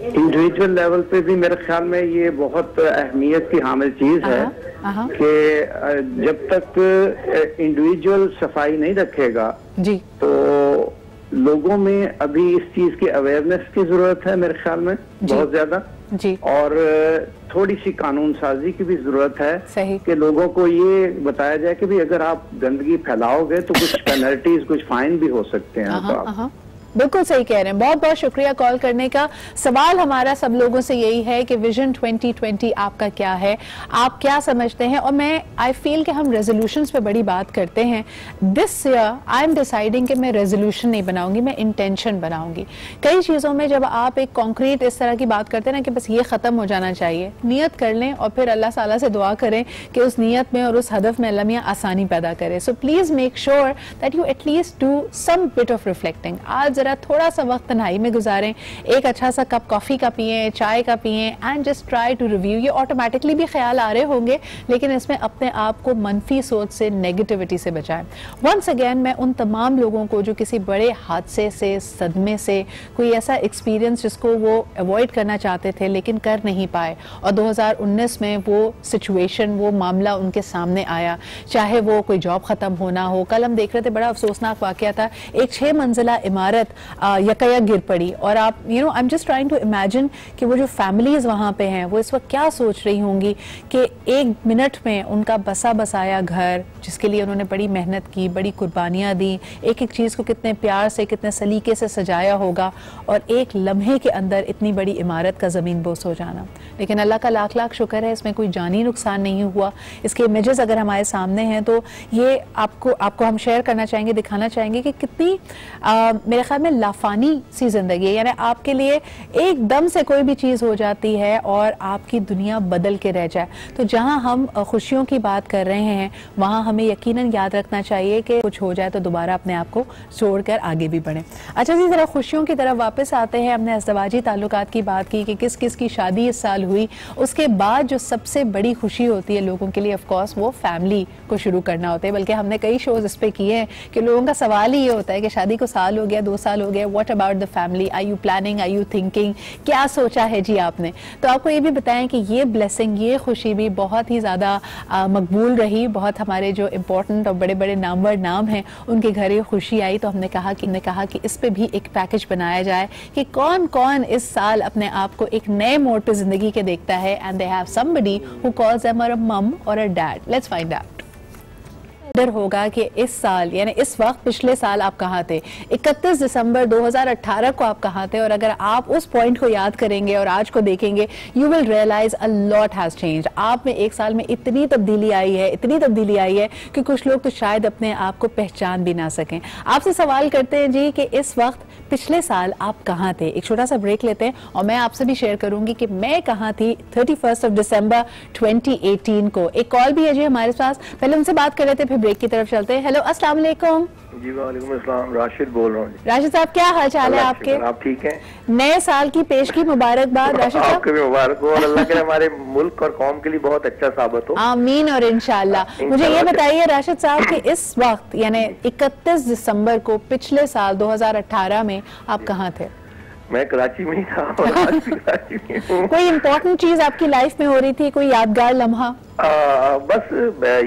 इंडिविजुअल लेवल पे भी मेरे ख्याल में ये बहुत अहमियत की हामिल चीज है कि जब तक इंडिविजुअल सफाई नहीं रखेगा जी, तो लोगों में अभी इस चीज की अवेयरनेस की जरूरत है मेरे ख्याल में बहुत ज्यादा जी, और थोड़ी सी कानून साजी की भी जरूरत है। सही कि लोगों को ये बताया जाए कि भाई अगर आप गंदगी फैलाओगे तो कुछ पेनल्टीज, कुछ फाइन भी हो सकते हैं। तो आप बिल्कुल सही कह रहे हैं। बहुत बहुत शुक्रिया कॉल करने का। सवाल हमारा सब लोगों से यही है कि विजन 2020 आपका क्या है, आप क्या समझते हैं? और मैं आई फील कि हम रेजोल्यूशंस पे बड़ी बात करते हैं। This year I am deciding कि मैं रेजोल्यूशन नहीं बनाऊंगी, मैं इंटेंशन बनाऊंगी। कई चीज़ों में जब आप एक कॉन्क्रीट इस तरह की बात करते हैं ना कि बस ये ख़त्म हो जाना चाहिए, नियत कर लें और फिर अल्लाह ताला से दुआ करें कि उस नियत में और उस हदफ में अल्लाह मियां आसानी पैदा करे। So please make sure that you at least do some bit of reflecting. आज जरा थोड़ा सा वक्त तन्हाई में गुजारें, एक अच्छा सा कप कॉफी का पिएं, चाय का पिएं, and just try to review. ये ऑटोमेटिकली भी ख्याल आ रहे होंगे, लेकिन इसमें अपने आप को मनफी सोच से, नेगेटिविटी से बचाएं। वंस अगेन मैं उन तमाम लोगों को जो किसी बड़े हादसे से, सदमे से, कोई ऐसा एक्सपीरियंस जिसको वो अवॉइड करना चाहते थे लेकिन कर नहीं पाए, और 2019 में वो सिचुएशन, वो मामला उनके सामने आया, चाहे वो कोई जॉब ख़त्म होना हो। कल हम देख रहे थे, बड़ा अफसोसनाक वाक़या था, एक 6 मंजिला इमारत यकायक गिर पड़ी, और आप I am just trying to imagine कि वो जो फैमिलीज वहाँ पे हैं वो इस वक्त क्या सोच रही होंगी कि एक मिनट में उनका बसा बसाया घर, जिसके लिए उन्होंने बड़ी मेहनत की, बड़ी कुर्बानियाँ दी, एक एक चीज़ को कितने प्यार से, कितने सलीके से सजाया होगा, और एक लम्हे के अंदर इतनी बड़ी इमारत का ज़मीन बोस हो जाना। लेकिन अल्लाह का लाख लाख शुक्र है, इसमें कोई जानी नुकसान नहीं हुआ। इसके इमेजेस अगर हमारे सामने हैं तो ये आपको हम शेयर करना चाहेंगे, दिखाना चाहेंगे कि कितनी मेरे ख्याल में लाफानी सी जिंदगी है। यानी आपके लिए एकदम से कोई भी चीज़ हो जाती है और आपकी दुनिया बदल के रह जाए। तो जहां हम खुशियों की बात कर रहे हैं, वहां हमें यकीनन याद रखना चाहिए कि कुछ हो जाए तो दोबारा अपने आप को छोड़कर आगे भी बढ़ें। अच्छा जी, जरा खुशियों की तरफ वापस आते हैं। हमने अज़दवाजी ताल्लुकात की बात की कि किस किस की शादी इस साल हुई। उसके बाद जो सबसे बड़ी खुशी होती है लोगों के लिए, ऑफ कोर्स वो फैमिली को शुरू करना होता है। बल्कि हमने कई शोज इस पे किए हैं कि लोगों का सवाल ही ये होता है कि शादी को साल हो गया, 2 साल हो गया, what about the family, are you planning, are you thinking, क्या सोचा है जी आपने? तो आपको ये भी बताएं कि ये ब्लेसिंग, ये खुशी भी बहुत ही ज़्यादा मकबूल रही। बहुत हमारे जो इम्पोर्टेंट और बड़े बड़े नामवर नाम हैं उनके घर ये खुशी आई, तो हमने कहा कि इस पे भी एक पैकेज बनाया जाए कि कौन कौन इस साल अपने आप को एक नए मोड पे जिंदगी के देखता है, and they have somebody who calls them a मम और a dad. Let's find out. Trigger होगा कि इस साल यानी इस वक्त पिछले साल आप कहाँ थे, 31 दिसंबर 2018 को आप कहाँ थे, और अगर आप उस पॉइंट को याद करेंगे और आज को देखेंगे, you will realise a lot has changed. आप में एक साल में इतनी तब्दीली आई है कि कुछ लोग तो शायद अपने आप को पहचान भी ना सकें। आपसे सवाल करते हैं जी कि इस वक्त पिछले साल आप कहाँ थे। एक छोटा सा ब्रेक लेते हैं और मैं आपसे भी शेयर करूंगी कि मैं कहाँ थी 31 दिसंबर 2018 को। एक कॉल भी है जी हमारे पास, पहले उनसे बात कर लेते हैं फिर ब्रेक की तरफ चलते हैं। हेलो, अस्सलाम वालेकुम। जी वालेकुम अस्सलाम, राशिद बोल रहा हूँ। राशिद साहब क्या हाल चाल है आपके? आप ठीक हैं? नए साल की पेश की मुबारकबाद राशिद साहब। आपको भी मुबारक हो और अल्लाह करे हमारे मुल्क और कौम के लिए बहुत अच्छा साबित हो। आमीन और इंशाल्लाह। मुझे ये बताइए राशिद साहब कि इस वक्त यानी 31 दिसंबर को पिछले साल 2018 में आप कहाँ थे? मैं कराची में ही था और आज भी कराची में हूँ। कोई इम्पोर्टेंट चीज आपकी लाइफ में हो रही थी, कोई यादगार लम्हा? बस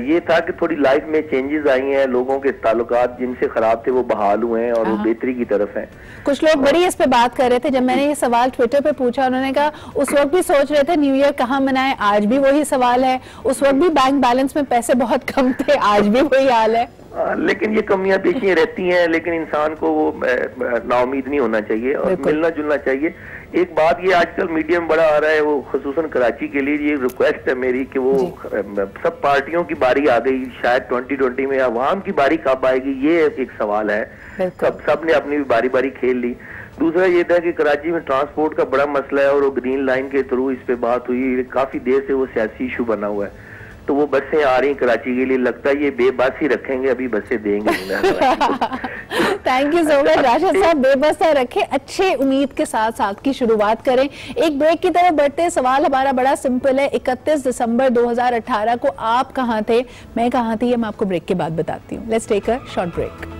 ये था कि थोड़ी लाइफ में चेंजेस आई हैं, लोगों के ताल्लुकात जिनसे खराब थे वो बहाल हुए हैं और वो बेहतरी की तरफ हैं। कुछ लोग बड़ी इस पे बात कर रहे थे, जब मैंने ये सवाल ट्विटर पे पूछा, उन्होंने कहा उस वक्त भी सोच रहे थे न्यू ईयर कहाँ मनाएं, आज भी वही सवाल है। उस वक्त भी बैंक बैलेंस में पैसे बहुत कम थे, आज भी वही हाल है। लेकिन ये कमियां पेशियां रहती हैं, लेकिन इंसान को वो नाउमीद नहीं होना चाहिए और मिलना जुलना चाहिए। एक बात ये आजकल मीडिया में बड़ा आ रहा है, वो खुसूसन कराची के लिए ये रिक्वेस्ट है मेरी कि वो सब पार्टियों की बारी आ गई, शायद 2020 में अवाम की बारी कब आएगी, ये एक सवाल है। सब ने अपनी बारी बारी खेल ली। दूसरा ये था कि कराची में ट्रांसपोर्ट का बड़ा मसला है और वो ग्रीन लाइन के थ्रू इस पे बात हुई, काफी देर से वो सियासी इशू बना हुआ है। तो वो बसें आ रही कराची के लिए, लगता है ये बेबस ही रखेंगे, अभी बसें देंगे। Thank you so much Rashid साहब, बेबसा रखें, अच्छे उम्मीद के साथ साथ की शुरुआत करें। एक ब्रेक की तरफ बढ़ते हैं। सवाल हमारा बड़ा सिंपल है, 31 दिसंबर 2018 को आप कहाँ थे, मैं कहाँ थी, ये मैं आपको ब्रेक के बाद बताती हूँ। Let's take a short break.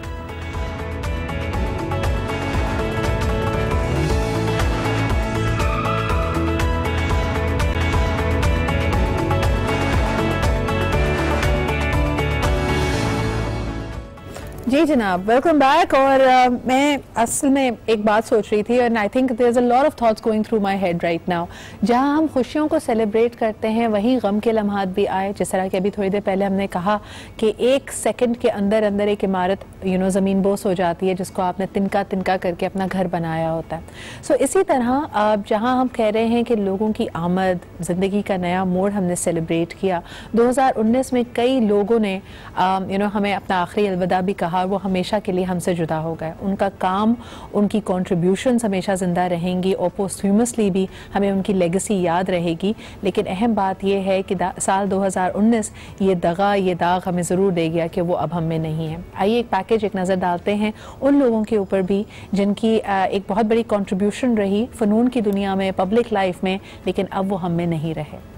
जी जनाब, वेलकम बैक। और मैं असल में एक बात सोच रही थी और I think there is a lot of thoughts going through my head right now. जहां हम खुशियों को सेलिब्रेट करते हैं वहीं गम के लम्हात भी आए। जिस तरह कि अभी थोड़ी देर पहले हमने कहा कि एक सेकंड के अंदर अंदर एक इमारत ज़मीन बोस हो जाती है जिसको आपने तिनका तिनका करके अपना घर बनाया होता है। सो इसी तरह जहाँ हम कह रहे हैं कि लोगों की आमद, ज़िंदगी का नया मोड़ हमने सेलिब्रेट किया। 2019 में कई लोगों ने हमें अपना आखिरी अलविदा भी कहा, वो हमेशा के लिए हमसे जुदा हो गए। उनका काम, उनकी कॉन्ट्रीब्यूशंस हमेशा ज़िंदा रहेंगी और पोस्ट्यूमसली भी हमें उनकी लेगेसी याद रहेगी। लेकिन अहम बात यह है कि साल 2019 ये दगा, ये दाग हमें ज़रूर दे गया कि वो अब हम में नहीं है। आइए एक पैकेज, एक नज़र डालते हैं उन लोगों के ऊपर भी जिनकी एक बहुत बड़ी कॉन्ट्रीब्यूशन रही फ़नून की दुनिया में, पब्लिक लाइफ में, लेकिन अब वो हम में नहीं रहे।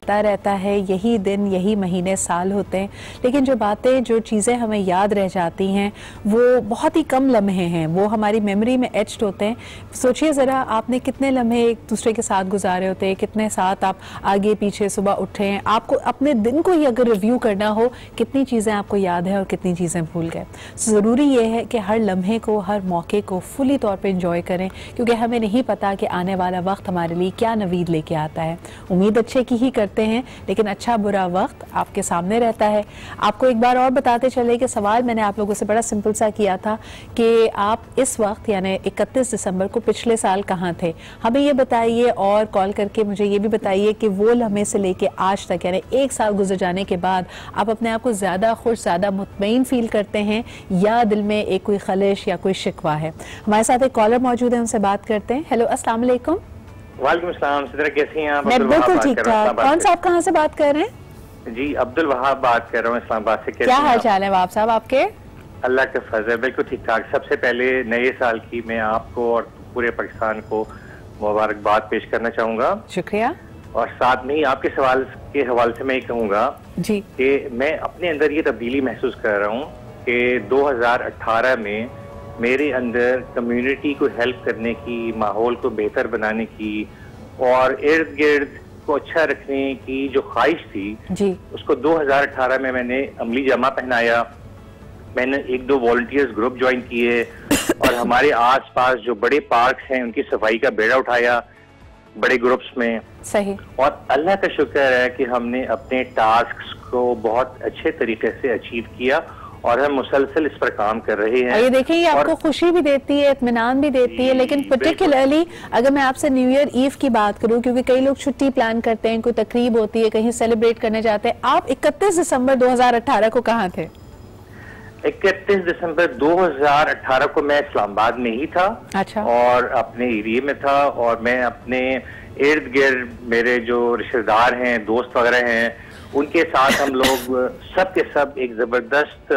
रहता है, यही दिन, यही महीने, साल होते हैं, लेकिन जो बातें, जो चीज़ें हमें याद रह जाती हैं वो बहुत ही कम लम्हे हैं, वो हमारी मेमोरी में एच्ड होते हैं। सोचिए ज़रा, आपने कितने लम्हे एक दूसरे के साथ गुजारे होते हैं, कितने साथ आप आगे पीछे सुबह उठे हैं। आपको अपने दिन को ही अगर रिव्यू करना हो, कितनी चीज़ें आपको याद है और कितनी चीज़ें भूल गए। ज़रूरी ये है कि हर लम्हे को, हर मौके को फुली तौर पर इंजॉय करें, क्योंकि हमें नहीं पता कि आने वाला वक्त हमारे लिए क्या नवीद लेके आता है। उम्मीद अच्छे की ही करते हैं, लेकिन अच्छा बुरा वक्त आपके सामने रहता है। आपको एक बार और बताते चले कि सवाल मैंने आप लोगों से बड़ा सिंपल सा किया था कि आप इस वक्त यानी 31 दिसंबर को पिछले साल कहाँ थे। हमें ये बताइए और कॉल करके मुझे ये भी बताइए कि वो लम्हे से लेके आज तक यानी एक साल गुजर जाने के बाद आप अपने आप को ज़्यादा खुश, ज़्यादा मुतमईन फील करते हैं या दिल में एक कोई खलिश या कोई शिकवा है। हमारे साथ एक कॉलर मौजूद है, उनसे बात करते हैं। हेलो, अस्सलाम वालेकुम। वालेकुम अस्सलाम, सिद्रा कैसी हैं आप? मैं बिल्कुल ठीक ठाक। कौन सा, आप कहाँ से बात कर रहे हैं? जी अब्दुल वहाब बात कर रहा हूँ इस्लामाबाद से। क्या हाल चाल है वहाब साहब आपके? अल्लाह के फजल बिल्कुल ठीक ठाक। सबसे पहले नए साल की मैं आपको और पूरे पाकिस्तान को मुबारकबाद पेश करना चाहूँगा। शुक्रिया। और साथ में ही आपके सवाल के हवाले से मैं ये कहूँगा जी कि मैं अपने अंदर ये तब्दीली महसूस कर रहा हूँ कि 2018 में मेरे अंदर कम्युनिटी को हेल्प करने की, माहौल को बेहतर बनाने की और इर्द गिर्द को अच्छा रखने की जो ख्वाहिश थी जी, उसको 2018 में मैंने अमली जामा पहनाया। मैंने 1-2 वॉलंटियर्स ग्रुप ज्वाइन किए और हमारे आसपास जो बड़े पार्क हैं उनकी सफाई का बेड़ा उठाया। बड़े ग्रुप्स में। सही। और अल्लाह का शुक्र है कि हमने अपने टास्क्स को बहुत अच्छे तरीके से अचीव किया और हम मुसलसल इस पर काम कर रहे हैं। ये देखिए, ये आपको खुशी भी देती है, इत्मीनान भी देती है, लेकिन पर्टिकुलरली अगर मैं आपसे न्यू ईयर ईव की बात करूं, क्योंकि कई लोग छुट्टी प्लान करते हैं, कोई तकरीब होती है, कहीं सेलिब्रेट करने जाते हैं, आप 31 दिसंबर 2018 को कहाँ थे? 31 दिसंबर 2018 को मैं इस्लामाबाद में ही था। अच्छा। और अपने एरिया में था, और मैं अपने इर्द गिर्द मेरे जो रिश्तेदार हैं, दोस्त वगैरह हैं, उनके साथ हम लोग सब के सब एक जबरदस्त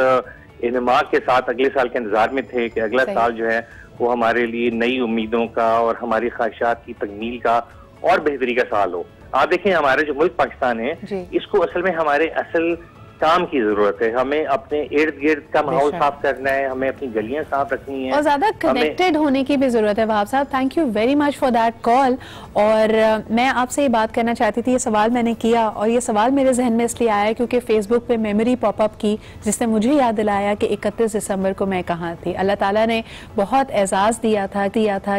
इन्मा के साथ अगले साल के इंतजार में थे कि अगला साल जो है वो हमारे लिए नई उम्मीदों का और हमारी ख्वाहिशात की तकमील का और बेहतरी का साल हो। आप देखें, हमारे जो मुल्क पाकिस्तान है, इसको असल में हमारे असल काम की जरूरत है। हमें अपने इर्द गिर्द का माहौल साफ करना है, हमें अपनी गलियां साफ रखनी है और ज्यादा कनेक्टेड होने की भी जरूरत है। वहाब साहब, thank you very much for that call. और मैं आपसे ये बात करना चाहती थी, ये सवाल मैंने किया और ये सवाल मेरे जहन में इसलिए आया क्योंकि फेसबुक पे मेमोरी पॉपअप की, जिसने मुझे याद दिलाया कि 31 दिसंबर को मैं कहाँ थी। अल्लाह ताला ने बहुत एजाज़ दिया था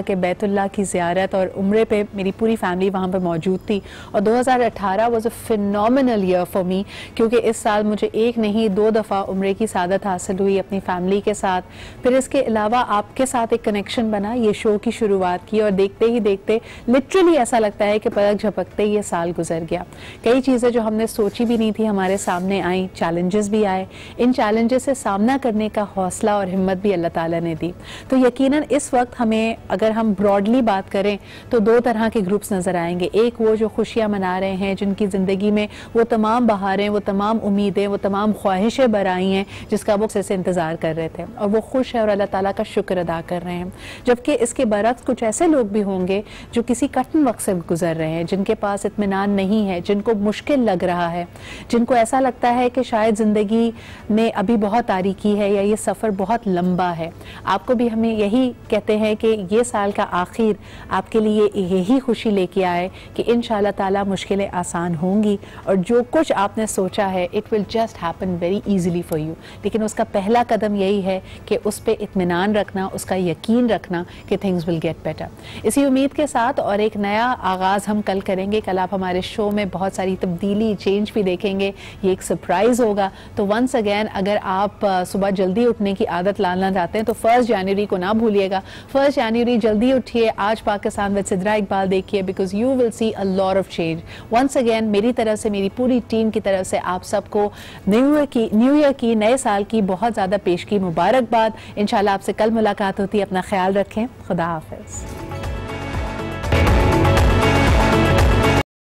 कि बैतुल्लाह की ज़ियारत और उम्रे पे मेरी पूरी फैमिली वहाँ पर मौजूद थी। और 2018 was a phenomenal year for me, क्योंकि इस साल मुझे एक नहीं 2 दफ़ा उम्रे की सादत हासिल हुई अपनी फैमिली के साथ। फिर इसके अलावा आपके साथ एक कनेक्शन बना, ये शो की शुरुआत की और देखते ही देखते लिटरली ऐसा लगता है कि पलक झपकते ये साल गुजर गया। कई चीज़ें जो हमने सोची भी नहीं थी हमारे सामने आई, चैलेंजेस भी आए। इन चैलेंजेस से सामना करने का हौसला और हिम्मत भी अल्लाह ताला ने दी। तो यकीनन इस वक्त हमें, अगर हम ब्रॉडली बात करें तो 2 तरह के ग्रुप्स नज़र आएंगे। एक वो जो खुशियाँ मना रहे हैं, जिनकी ज़िंदगी में वो तमाम बहारें, वो तमाम उम्मीदें, वो तमाम ख्वाहिशें बराई हैं जिसका वो से इंतज़ार कर रहे थे, और वो खुश है और अल्लाह ताला का शुक्र अदा कर रहे हैं। जबकि इसके बरक्स कुछ ऐसे लोग भी होंगे जो किसी कठिन वक्त से गुजर रहे हैं, जिनके पास इत्मीनान नहीं है, जिनको मुश्किल लग रहा है, जिनको ऐसा लगता है कि शायद ज़िंदगी में अभी बहुत तारीकी है या ये सफ़र बहुत लंबा है। आपको भी हमें यही कहते हैं कि ये साल का आखिर आपके लिए यही खुशी लेके आए कि इंशाअल्लाह ताला मुश्किलें आसान होंगी और जो कुछ आपने सोचा है it will just happen very easily for you. लेकिन उसका पहला कदम यही है कि उस पर इत्मीनान रखना, उसका यकीन रखना कि थिंग्स विल गेट बेटर। इसी उम्मीद के साथ और एक नया आगाज़ हम कल करेंगे। कल आप हमारे शो में बहुत सारी तब्दीली, चेंज भी देखेंगे, ये एक सरप्राइज़ होगा। तो वंस अगेन, अगर आप सुबह जल्दी उठने की आदत लाना चाहते हैं तो 1 जनवरी को ना भूलिएगा। 1 जनवरी जल्दी उठिए, आज पाकिस्तान विद सिद्रा इकबाल देखिए, because you will see a lot of change. Once again मेरी तरफ से, मेरी पूरी टीम की तरफ से आप सबको न्यू ईयर की, नए साल की बहुत ज़्यादा पेश की मुबारकबाद। इंशाल्लाह आपसे कल मुलाकात होती है। अपना ख्याल रखें। खुदा हाफिज़।